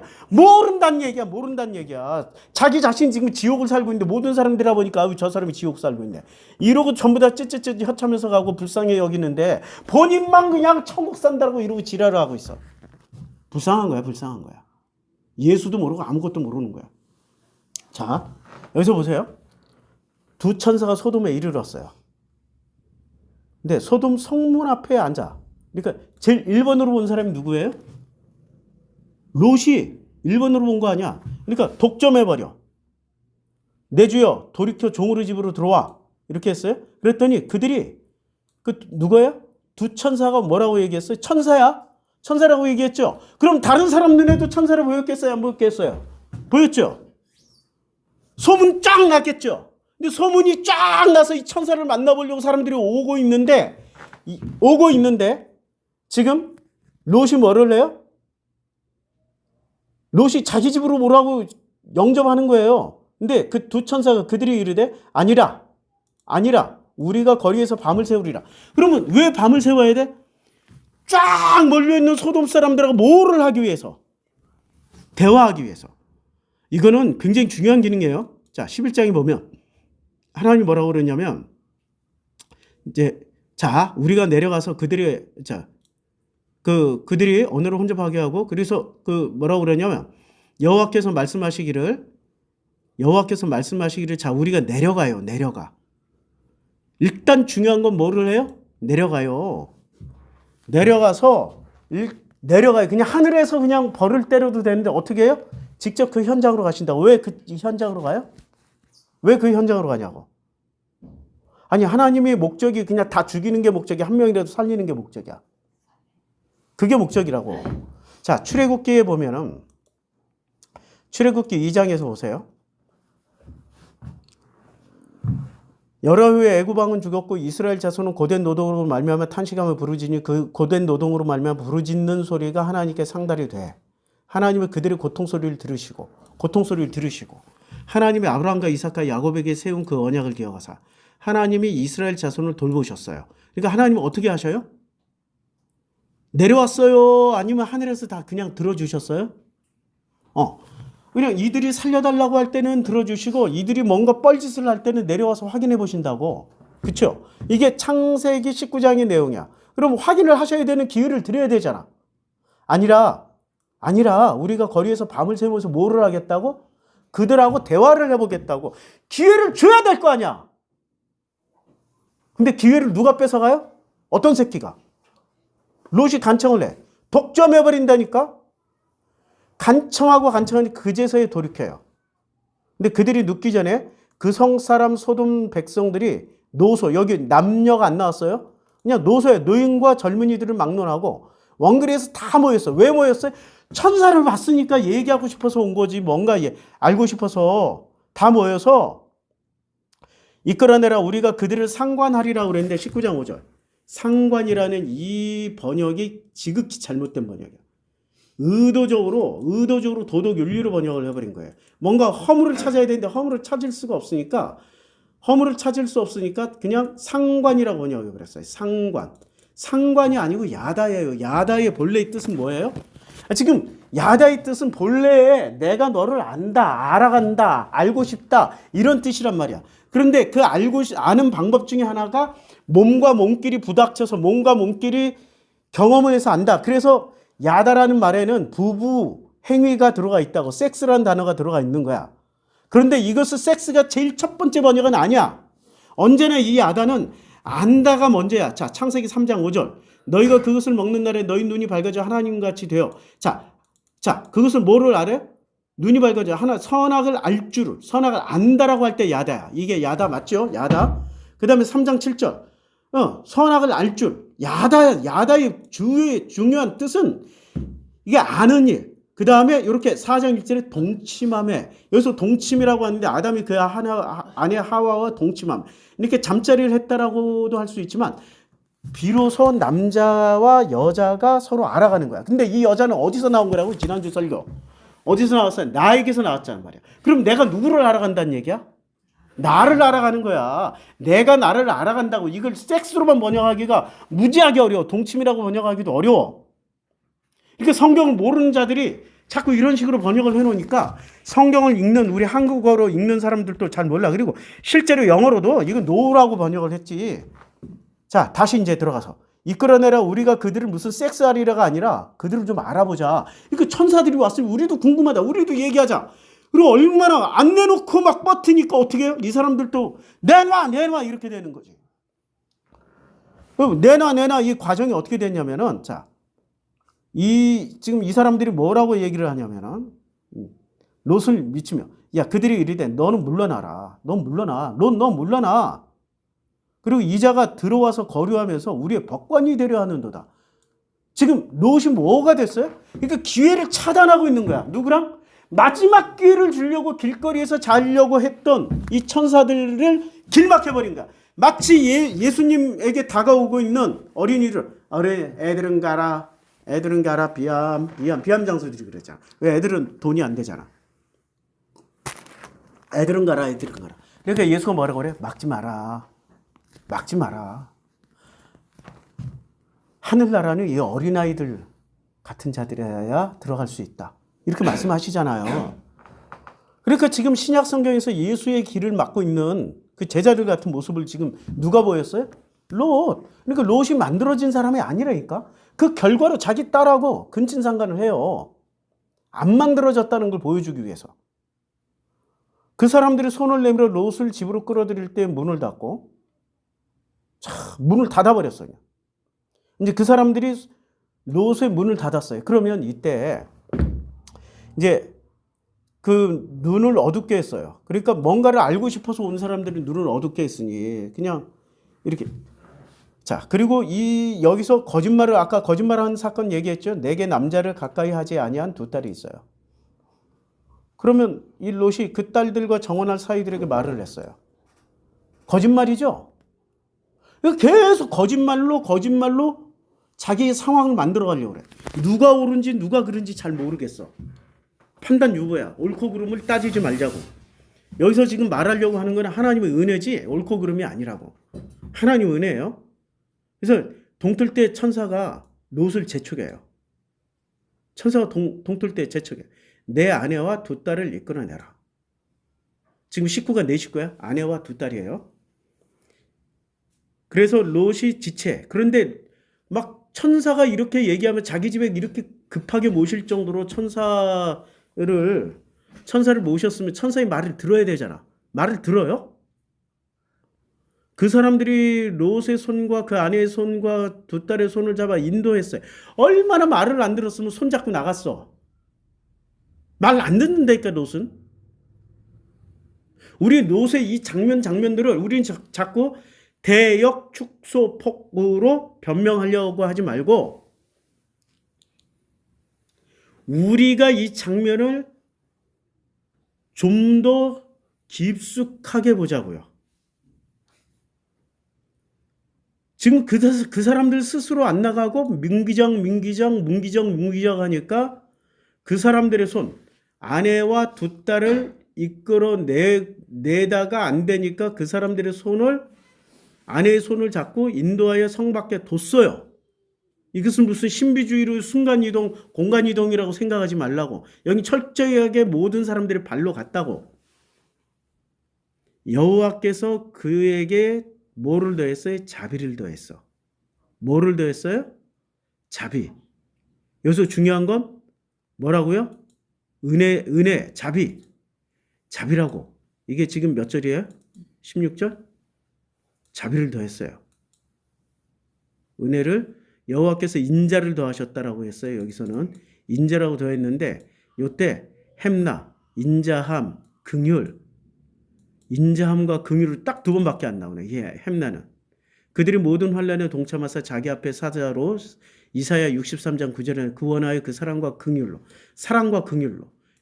모른다는 얘기야. 자기 자신 지금 지옥을 살고 있는데 모든 사람들이라 보니까 저 사람이 지옥 살고 있네. 이러고 전부 다 찌찌찌 혀차면서 가고 불쌍해 여기는데 본인만 그냥 천국 산다고 이러고 지랄을 하고 있어. 불쌍한 거야. 예수도 모르고 아무것도 모르는 거야. 자, 여기서 보세요. 두 천사가 소돔에 이르렀어요. 근데 소돔 성문 앞에 앉아. 그러니까 제일 1번으로 본 사람이 누구예요? 롯이 1번으로 본 거 아니야. 그러니까 독점해버려. 내 주여 돌이켜 종으로 집으로 들어와. 이렇게 했어요. 그랬더니 그들이 누구예요? 두 천사가 뭐라고 얘기했어요? 천사라고 얘기했죠. 그럼 다른 사람 눈에도 천사를 보였겠어요? 안 보였겠어요? 보였죠. 소문 쫙 났겠죠. 근데 소문이 쫙 나서 이 천사를 만나보려고 사람들이 오고 있는데 지금 롯이 뭐를 해요? 롯이 자기 집으로 오라고 영접하는 거예요. 근데 그 두 천사가 그들이 이르되 아니라 우리가 거리에서 밤을 새우리라. 그러면 왜 밤을 새워야 돼? 쫙 몰려있는 소돔 사람들하고 뭐를 하기 위해서? 대화하기 위해서. 이거는 굉장히 중요한 기능이에요. 자, 11장에 보면 하나님이 뭐라고 그러냐면 우리가 내려가서 그들이 언어를 혼잡하게 하고 그래서 뭐라고 그러냐면 여호와께서 말씀하시기를 자 우리가 내려가. 일단 중요한 건 뭐를 해요? 내려가요. 내려가요. 그냥 하늘에서 그냥 벌을 때려도 되는데 어떻게 해요? 직접 그 현장으로 가신다고. 왜 그 현장으로 가요? 왜 그 현장으로 가냐고. 아니 하나님의 목적이 그냥 다 죽이는 게 목적이 한 명이라도 살리는 게 목적이야. 그게 목적이라고. 자, 출애굽기에 보면은 출애굽기 2장에서 보세요. 열화 후에 애굽 왕은 죽었고 이스라엘 자손은 고된 노동으로 말미암아 탄식하며 부르짖니 그 고된 노동으로 말미암아 부르짖는 소리가 하나님께 상달이 돼. 하나님은 그들의 고통 소리를 들으시고 하나님이 아브라함과 이삭과 야곱에게 세운 그 언약을 기억하사 하나님이 이스라엘 자손을 돌보셨어요. 그러니까 하나님은 어떻게 하셔요? 내려왔어요? 아니면 하늘에서 다 그냥 들어주셨어요? 그냥 이들이 살려달라고 할 때는 들어주시고 이들이 뭔가 뻘짓을 할 때는 내려와서 확인해 보신다고. 그렇죠? 이게 창세기 19장의 내용이야. 그럼 확인을 하셔야 되는 기회를 드려야 되잖아. 아니라 우리가 거리에서 밤을 새면서 뭐를 하겠다고? 그들하고 대화를 해보겠다고. 기회를 줘야 될 거 아니야. 근데 기회를 누가 뺏어가요? 어떤 새끼가? 롯이 간청을 해. 독점해버린다니까? 간청하니 그제서야 돌이켜요. 근데 그들이 눕기 전에 그 성사람 소돔 백성들이 노소, 여기 남녀가 안 나왔어요? 그냥 노소에 노인과 젊은이들을 막론하고 원거리에서 다 모였어. 왜 모였어요? 천사를 봤으니까 얘기하고 싶어서 온 거지. 뭔가 알고 싶어서 다 모여서 이끌어내라 우리가 그들을 상관하리라고 그랬는데 19장 5절. 상관이라는 이 번역이 지극히 잘못된 번역이야. 의도적으로 도덕 윤리로 번역을 해버린 거예요. 뭔가 허물을 찾아야 되는데 허물을 찾을 수 없으니까 그냥 상관이라고 번역을 그랬어요. 상관이 아니고 야다예요. 야다의 본래의 뜻은 뭐예요? 지금 야다의 뜻은 본래에 내가 너를 안다, 알아간다, 알고 싶다 이런 뜻이란 말이야. 그런데 그 아는 방법 중에 하나가 몸과 몸끼리 부닥쳐서 몸과 몸끼리 경험을 해서 안다. 그래서 야다라는 말에는 부부 행위가 들어가 있다고 섹스라는 단어가 들어가 있는 거야. 그런데 이것은 섹스가 제일 첫 번째 번역은 아니야. 언제나 이 야다는 안다가 먼저야. 자, 창세기 3장 5절. 너희가 그것을 먹는 날에 너희 눈이 밝아져 하나님같이 되어. 자, 그것을 뭐를 알아요? 눈이 밝아져 선악을 안다라고 할 때 야다야. 이게 야다 맞죠? 야다. 그 다음에 3장 7절. 선악을 알 줄. 야다의 중요한 뜻은 이게 아는 일. 그 다음에 이렇게 4장 1절에 동침함에. 여기서 동침이라고 하는데 아담이 그 아내 하와와 동침함. 이렇게 잠자리를 했다라고도 할 수 있지만 비로소 남자와 여자가 서로 알아가는 거야. 근데 이 여자는 어디서 나온 거라고? 지난주 설교. 어디서 나왔어요? 나에게서 나왔잖아 말이야. 그럼 내가 누구를 알아간다는 얘기야? 나를 알아가는 거야. 내가 나를 알아간다고 이걸 섹스로만 번역하기가 무지하게 어려워. 동침이라고 번역하기도 어려워. 이렇게 성경을 모르는 자들이 자꾸 이런 식으로 번역을 해놓으니까 성경을 읽는 우리 한국어로 읽는 사람들도 잘 몰라. 그리고 실제로 영어로도 이건 노라고 번역을 했지. 자, 다시 이제 들어가서 이끌어내라 우리가 그들을 무슨 섹스하리라가 아니라 그들을 좀 알아보자. 그러니까 천사들이 왔으면 우리도 궁금하다. 우리도 얘기하자. 그리고 얼마나 안 내놓고 막 버티니까 어떻게 해요? 이 사람들도 내놔 이렇게 되는 거지. 내놔 이 과정이 어떻게 됐냐면은 자, 지금 이 사람들이 뭐라고 얘기를 하냐면은 롯을 미치며 야 그들이 이르되 너는 물러나라. 넌 물러나. 너 물러나. 그리고 이자가 들어와서 거류하면서 우리의 법관이 되려 하는도다. 지금 롯이 뭐가 됐어요? 그러니까 기회를 차단하고 있는 거야. 누구랑? 마지막 기회를 주려고 길거리에서 자려고 했던 이 천사들을 길막해버린 거야. 마치 예수님에게 다가오고 있는 어린이를 애들은 가라 비암 장수들이 그랬잖아. 왜 애들은 돈이 안 되잖아. 애들은 가라. 그러니까 예수가 뭐라고 그래? 막지 마라. 하늘나라는 이 어린아이들 같은 자들이어야 들어갈 수 있다. 이렇게 말씀하시잖아요. 그러니까 지금 신약 성경에서 예수의 길을 막고 있는 그 제자들 같은 모습을 지금 누가 보였어요? 롯. 그러니까 롯이 만들어진 사람이 아니라니까. 그 결과로 자기 딸하고 근친상간을 해요. 안 만들어졌다는 걸 보여주기 위해서. 그 사람들이 손을 내밀어 롯을 집으로 끌어들일 때 문을 닫고 문을 닫아버렸어요. 이제 그 사람들이 롯의 문을 닫았어요. 그러면 이때 이제 그 눈을 어둡게 했어요. 그러니까 뭔가를 알고 싶어서 온 사람들이 눈을 어둡게 했으니 그냥 이렇게. 자, 그리고 여기서 아까 거짓말한 사건 얘기했죠. 내게 남자를 가까이 하지 아니한 두 딸이 있어요. 그러면 이 롯이 그 딸들과 정혼할 사이들에게 말을 했어요. 거짓말이죠. 계속 거짓말로 자기의 상황을 만들어 가려고 그래. 누가 옳은지 누가 그른지 잘 모르겠어. 판단 유보야. 옳고 그름을 따지지 말자고. 여기서 지금 말하려고 하는 건 하나님의 은혜지 옳고 그름이 아니라고. 하나님의 은혜예요. 그래서 동틀 때 천사가 롯을 재촉해요. 천사가 동틀 때 재촉해. 내 아내와 두 딸을 이끌어내라. 지금 식구가 네 식구야. 아내와 두 딸이에요. 그래서 롯이 지체. 그런데 막 천사가 이렇게 얘기하면 자기 집에 이렇게 급하게 모실 정도로 천사를 모셨으면 천사의 말을 들어야 되잖아. 말을 들어요? 그 사람들이 롯의 손과 그 아내의 손과 두 딸의 손을 잡아 인도했어요. 얼마나 말을 안 들었으면 손 잡고 나갔어. 말 안 듣는다니까 롯은. 우리 롯의 이 장면들을 우리는 자꾸 대역 축소폭으로 변명하려고 하지 말고 우리가 이 장면을 좀 더 깊숙하게 보자고요. 지금 그 사람들 스스로 안 나가고 문기정 하니까 그 사람들의 손, 아내와 두 딸을 이끌어내다가 안 되니까 그 사람들의 손을 아내의 손을 잡고 인도하여 성 밖에 뒀어요. 이것은 무슨 신비주의로 순간이동, 공간이동이라고 생각하지 말라고. 여기 철저하게 모든 사람들이 발로 갔다고. 여호와께서 그에게 뭐를 더했어요? 자비를 더했어. 뭐를 더했어요? 자비. 여기서 중요한 건 뭐라고요? 은혜, 자비. 자비라고. 이게 지금 몇 절이에요? 16절? 자비를 더했어요. 은혜를 여호와께서 인자를 더하셨다라고 했어요. 여기서는 인자라고 더했는데 요때 햄나, 인자함, 긍휼, 인자함과 긍휼을 딱 두 번밖에 안 나오네. 예, 햄나는 그들이 모든 환난에 동참하사 자기 앞에 사자로 이사야 63장 9절에 구원하여 그 사랑과 긍휼로.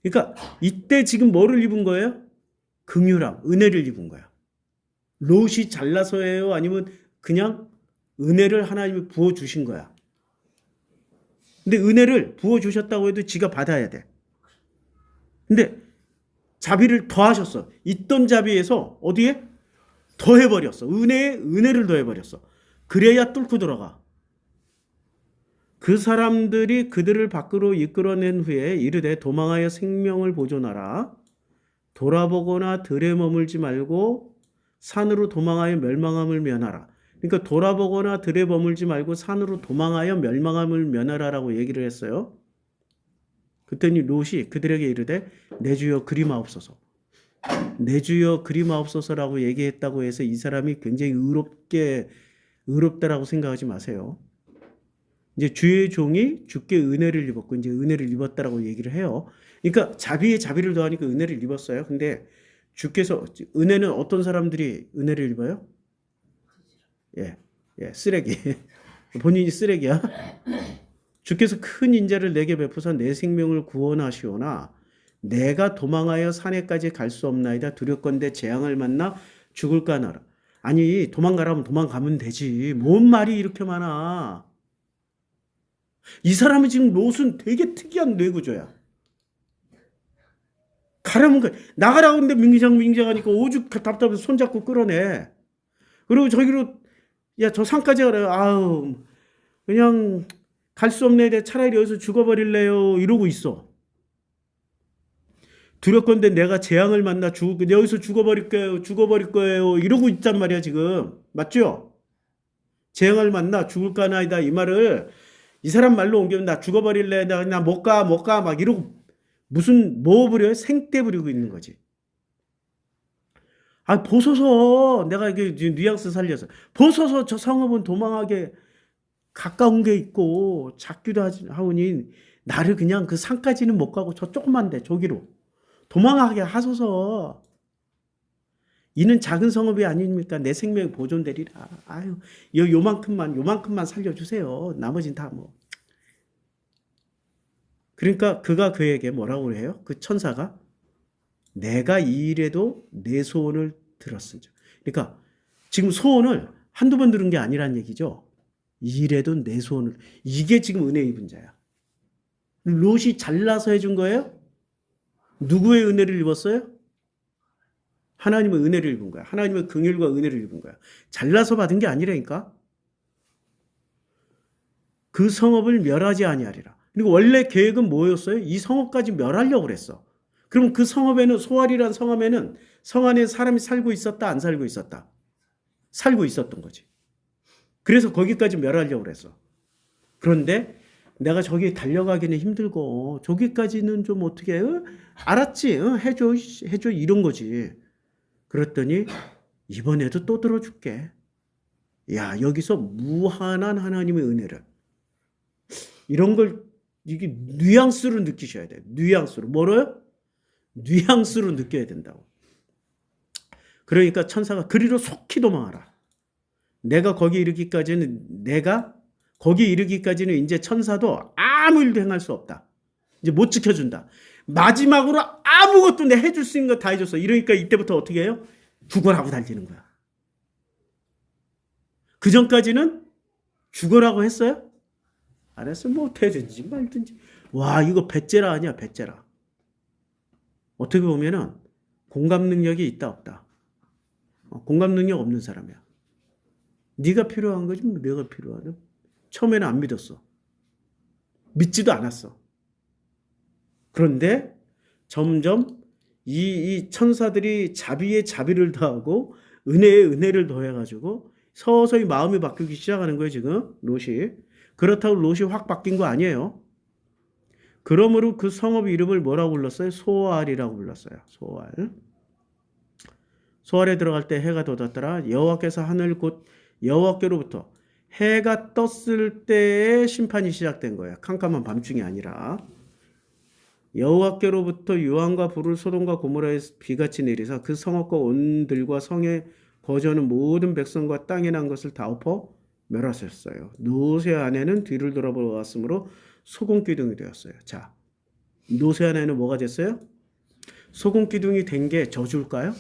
그러니까 이때 지금 뭐를 입은 거예요? 긍휼함, 은혜를 입은 거야. 롯이 잘나서예요? 아니면 그냥 은혜를 하나님이 부어주신 거야. 근데 은혜를 부어주셨다고 해도 지가 받아야 돼. 근데 자비를 더하셨어. 있던 자비에서 어디에? 더해버렸어. 은혜를 더해버렸어. 그래야 뚫고 들어가. 그 사람들이 그들을 밖으로 이끌어낸 후에 이르되 도망하여 생명을 보존하라. 돌아보거나 들에 머물지 말고 산으로 도망하여 멸망함을 면하라. 그러니까 돌아보거나 들에 머물지 말고 산으로 도망하여 멸망함을 면하라라고 얘기를 했어요. 그랬더니 롯이 그들에게 이르되 내 주여 그리마옵소서. 내 주여 그리마옵소서라고 얘기했다고 해서 이 사람이 굉장히 의롭다라고 생각하지 마세요. 이제 주의 종이 주께 은혜를 입었고 이제 은혜를 입었다라고 얘기를 해요. 그러니까 자비에 자비를 더하니까 은혜를 입었어요. 근데 주께서 은혜는 어떤 사람들이 은혜를 입어요? 예, 쓰레기. 본인이 쓰레기야. 주께서 큰 인자를 내게 베푸사 내 생명을 구원하시오나 내가 도망하여 산에까지 갈 수 없나이다. 두렵건대 재앙을 만나 죽을까 하노라. 아니 도망가라면 도망가면 되지. 뭔 말이 이렇게 많아. 이 사람은 지금 롯은 되게 특이한 뇌구조야. 가라면 나가라고 하는데 민기장 하니까 오죽 답답해서 손잡고 끌어내. 그리고 저기로 야 저 산까지 가라. 아우 그냥 갈 수 없네. 차라리 여기서 죽어버릴래요. 이러고 있어. 두렵건대 내가 재앙을 만나 여기서 죽어버릴 거예요. 이러고 있단 말이야 지금. 맞죠? 재앙을 만나 죽을까나이다. 이 말을 이 사람 말로 옮기면 나 죽어버릴래. 나 못 가 막 이러고 무슨 뭐 부려요? 생떼 부리고 있는 거지. 아 보소서. 내가 이게 뉘앙스 살려서 보소서. 저 성읍은 도망하게 가까운 게 있고 작기도 하오니 나를 그냥 그 산까지는 못 가고 저 조그만 데 저기로 도망하게 하소서. 이는 작은 성읍이 아닙니까? 내 생명이 보존되리라. 아유 요만큼만 살려주세요. 나머진 다 뭐. 그러니까 그가 그에게 뭐라고 해요? 그 천사가 내가 이 일에도 내 소원을 들었으니. 그러니까 지금 소원을 한두 번 들은 게 아니란 얘기죠. 이래도 내 소원을. 이게 지금 은혜의 분자야. 롯이 잘나서 해준 거예요? 누구의 은혜를 입었어요? 하나님의 은혜를 입은 거야. 하나님의 긍휼과 은혜를 입은 거야. 잘나서 받은 게 아니라니까. 그 성읍을 멸하지 아니하리라. 그리고 원래 계획은 뭐였어요? 이 성읍까지 멸하려고 그랬어. 그럼 그 성읍에는, 소알이란 성읍에는 성 안에 사람이 살고 있었다, 안 살고 있었다? 살고 있었던 거지. 그래서 거기까지 멸하려고 그랬어. 그런데 내가 저기 달려가기는 힘들고 저기까지는 좀 어떻게 알았지? 해줘 이런 거지. 그랬더니 이번에도 또 들어줄게. 야, 여기서 무한한 하나님의 은혜를, 이런 걸 이게 뉘앙스로 느끼셔야 돼. 뉘앙스로. 뭐로요? 뉘앙스로 느껴야 된다고. 그러니까 천사가 그리로 속히 도망하라. 내가 거기 이르기까지는 이제 천사도 아무 일도 행할 수 없다. 이제 못 지켜준다. 마지막으로 아무것도 내 해줄 수 있는 거 다 해줬어. 이러니까 이때부터 어떻게 해요? 죽어라고 달리는 거야. 그 전까지는 죽어라고 했어요? 알았어. 뭐 되든지 말든지. 와, 이거 배째라 아니야, 배째라. 어떻게 보면은 공감 능력이 있다 없다. 공감 능력 없는 사람이야. 네가 필요한 거지 뭐 내가 필요하냐. 처음에는 안 믿었어. 믿지도 않았어. 그런데 점점 이 천사들이 자비에 자비를 더하고 은혜에 은혜를 더해가지고 서서히 마음이 바뀌기 시작하는 거예요, 지금 롯이. 그렇다고 롯이 확 바뀐 거 아니에요. 그러므로 그 성읍 이름을 뭐라고 불렀어요? 소알이라고 불렀어요. 소알. 소알에 들어갈 때 해가 돋았더라. 여호와께서 하늘 곧 여호와께로부터 해가 떴을 때에 심판이 시작된 거예요. 캄캄한 밤중이 아니라. 여호와께로부터 유황과 불을 소돔과 고모라에 비같이 내리사 그 성읍과 온들과 성에 거주하는 모든 백성과 땅에 난 것을 다 엎어 멸하셨어요. 롯의 아내는 뒤를 돌아보았으므로 소금기둥이 되었어요. 자, 롯의 아내는 뭐가 됐어요? 소금기둥이 된 게 저주일까요?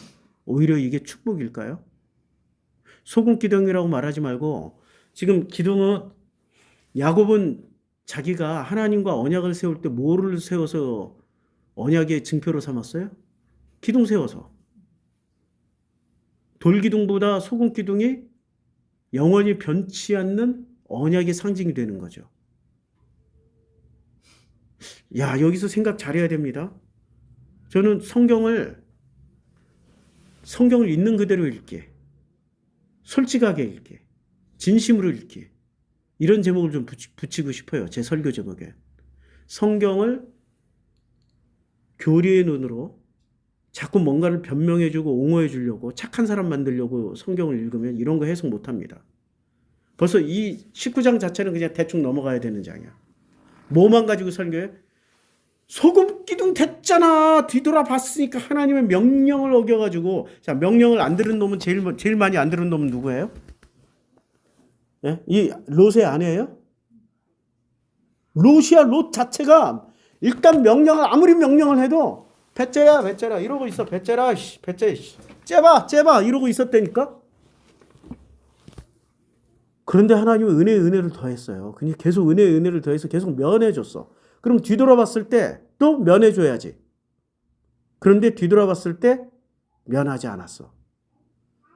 오히려 이게 축복일까요? 소금기둥이라고 말하지 말고, 지금 기둥은, 야곱은 자기가 하나님과 언약을 세울 때 뭐를 세워서 언약의 증표로 삼았어요? 기둥 세워서. 돌기둥보다 소금기둥이 영원히 변치 않는 언약의 상징이 되는 거죠. 야, 여기서 생각 잘해야 됩니다. 저는 성경을 있는 그대로 읽게, 솔직하게 읽게, 진심으로 읽게, 이런 제목을 좀 붙이고 싶어요. 제 설교 제목에. 성경을 교리의 눈으로 자꾸 뭔가를 변명해주고 옹호해주려고, 착한 사람 만들려고 성경을 읽으면 이런 거 해석 못합니다. 벌써 이 19장 자체는 그냥 대충 넘어가야 되는 장이야. 뭐만 가지고 설교해? 소금 기둥 됐잖아. 뒤돌아봤으니까 하나님의 명령을 어겨가지고. 자, 명령을 안 들은 놈은 제일 많이 안 들은 놈은 누구예요? 예? 이 롯의 아내예요? 롯이야. 롯 자체가 일단 아무리 명령을 해도 배째야 이러고 있어. 배째라 배째 째봐 이러고 있었다니까. 그런데 하나님은 은혜를 더했어요. 그냥 계속 은혜를 더해서 계속 면해줬어. 그럼 뒤돌아봤을 때 또 면해줘야지. 그런데 뒤돌아봤을 때 면하지 않았어.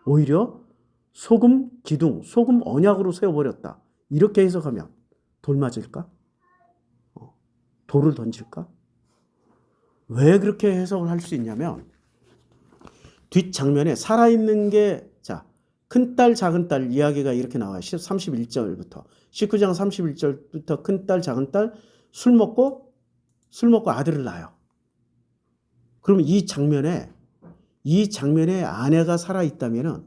오히려 소금 기둥, 소금 언약으로 세워버렸다. 이렇게 해석하면 돌 맞을까? 돌을 던질까? 왜 그렇게 해석을 할 수 있냐면, 뒷장면에 살아있는 게, 자, 큰딸 작은딸 이야기가 이렇게 나와요. 31절부터 19장 31절부터 큰딸 작은딸 술 먹고 아들을 낳아요. 그러면 이 장면에 아내가 살아있다면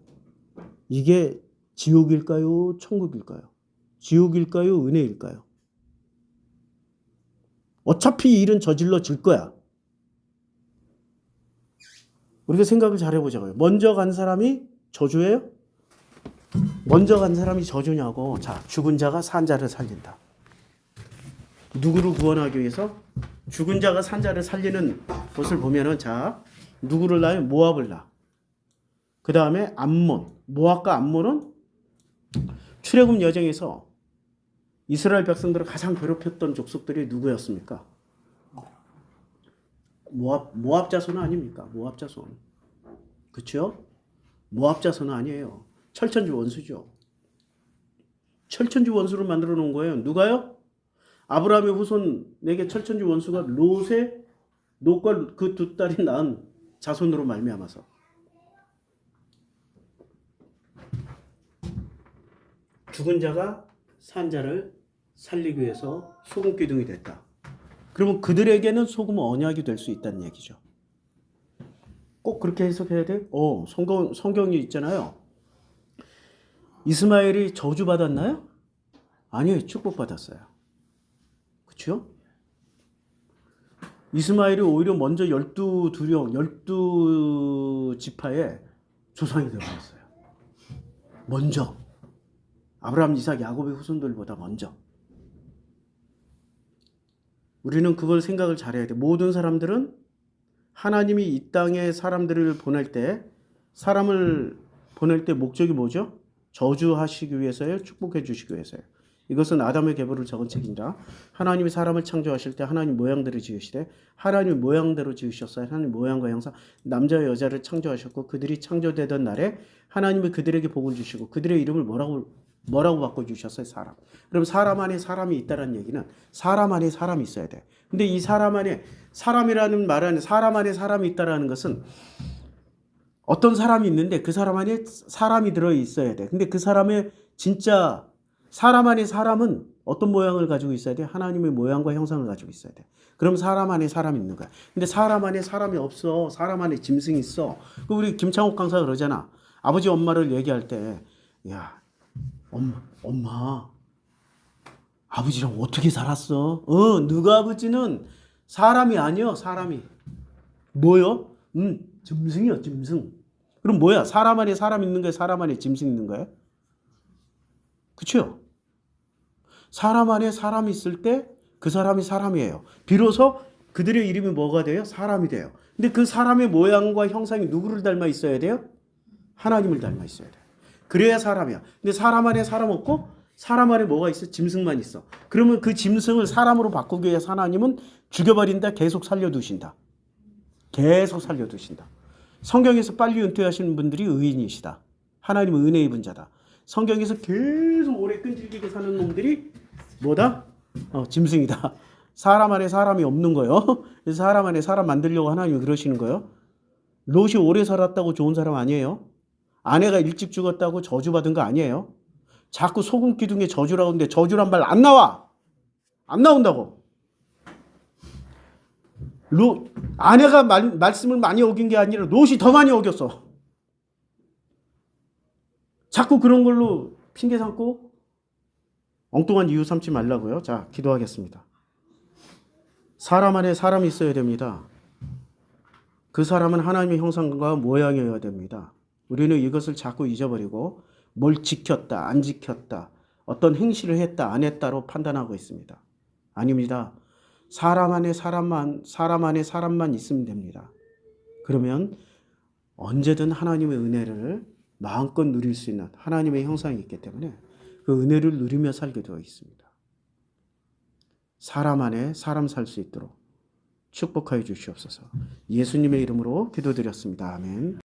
이게 지옥일까요? 천국일까요? 지옥일까요? 은혜일까요? 어차피 일은 저질러질 거야. 우리가 생각을 잘 해보자고요. 먼저 간 사람이 저주예요? 먼저 간 사람이 저주냐고. 자, 죽은 자가 산 자를 살린다. 누구를 구원하기 위해서? 죽은 자가 산 자를 살리는 것을 보면은, 자, 누구를 낳아요? 모압을 낳아. 그 다음에 암몬. 모압과 암몬은 출애굽 여정에서 이스라엘 백성들을 가장 괴롭혔던 족속들이 누구였습니까? 모압 자손은 아닙니까? 모압 자손. 그렇죠? 모압 자손은 아니에요. 철천지 원수죠. 철천지 원수를 만들어 놓은 거예요. 누가요? 아브라함의 후손에게 철천지 원수가 롯과 그 두 딸이 낳은 자손으로 말미암아서. 죽은 자가 산 자를 살리기 위해서 소금 기둥이 됐다. 그러면 그들에게는 소금은 언약이 될 수 있다는 얘기죠. 꼭 그렇게 해석해야 돼? 성경이 있잖아요. 이스마엘이 저주받았나요? 아니에요. 축복받았어요. 그렇죠? 이스마엘이 오히려 먼저 12지파의 조상이 되어버렸어요. 먼저. 아브라함, 이삭, 야곱의 후손들보다 먼저. 우리는 그걸 생각을 잘해야 돼. 모든 사람들은 하나님이 이 땅에 사람을 보낼 때 목적이 뭐죠? 저주하시기 위해서요? 축복해 주시기 위해서요? 이것은 아담의 계보를 적은 책입니다. 하나님이 사람을 창조하실 때 하나님 모양대로 지으시되 하나님 모양대로 지으셨어요. 하나님 모양과 형상 남자와 여자를 창조하셨고 그들이 창조되던 날에 하나님이 그들에게 복을 주시고 그들의 이름을 뭐라고 바꿔주셨어요? 사람. 그럼 사람 안에 사람이 있다는 얘기는 사람 안에 사람이 있어야 돼. 근데 이 사람 안에 사람이라는 말 안에 사람 안에 사람이 있다는 것은 어떤 사람이 있는데 그 사람 안에 사람이 들어 있어야 돼. 근데 그 사람의 진짜 사람 안에 사람은 어떤 모양을 가지고 있어야 돼? 하나님의 모양과 형상을 가지고 있어야 돼. 그럼 사람 안에 사람이 있는 거야. 근데 사람 안에 사람이 없어. 사람 안에 짐승이 있어. 우리 김창옥 강사가 그러잖아. 아버지 엄마를 얘기할 때 야 엄마 아버지랑 어떻게 살았어? 너가 아버지는 사람이 아니여. 사람이 뭐요? 짐승이요. 짐승. 그럼 뭐야? 사람 안에 사람 있는 거야? 사람 안에 짐승 있는 거야? 그렇죠? 사람 안에 사람이 있을 때 그 사람이 사람이에요. 비로소 그들의 이름이 뭐가 돼요? 사람이 돼요. 근데 그 사람의 모양과 형상이 누구를 닮아 있어야 돼요? 하나님을 닮아 있어야 돼요. 그래야 사람이야. 근데 사람 안에 사람 없고 사람 안에 뭐가 있어? 짐승만 있어. 그러면 그 짐승을 사람으로 바꾸기 위해서 하나님은 죽여버린다. 계속 살려두신다. 계속 살려두신다. 성경에서 빨리 은퇴하시는 분들이 의인이시다. 하나님은 은혜 입은 자다. 성경에서 계속 오래 끈질기게 사는 놈들이 뭐다? 짐승이다. 사람 안에 사람이 없는 거예요. 그래서 사람 안에 사람 만들려고 하나님이 그러시는 거예요. 롯이 오래 살았다고 좋은 사람 아니에요. 아내가 일찍 죽었다고 저주받은 거 아니에요. 자꾸 소금 기둥에 저주라고 하는데 저주란 말 안 나와. 안 나온다고. 아내가 말씀을 많이 어긴 게 아니라 롯이 더 많이 어겼어. 자꾸 그런 걸로 핑계 삼고 엉뚱한 이유 삼지 말라고요. 자, 기도하겠습니다. 사람 안에 사람이 있어야 됩니다. 그 사람은 하나님의 형상과 모양이어야 됩니다. 우리는 이것을 자꾸 잊어버리고 뭘 지켰다, 안 지켰다, 어떤 행실을 했다, 안 했다로 판단하고 있습니다. 아닙니다. 사람 안에 사람만 있으면 됩니다. 그러면 언제든 하나님의 은혜를 마음껏 누릴 수 있는 하나님의 형상이 있기 때문에 그 은혜를 누리며 살게 되어 있습니다. 사람 안에 사람 살 수 있도록 축복하여 주시옵소서. 예수님의 이름으로 기도드렸습니다. 아멘.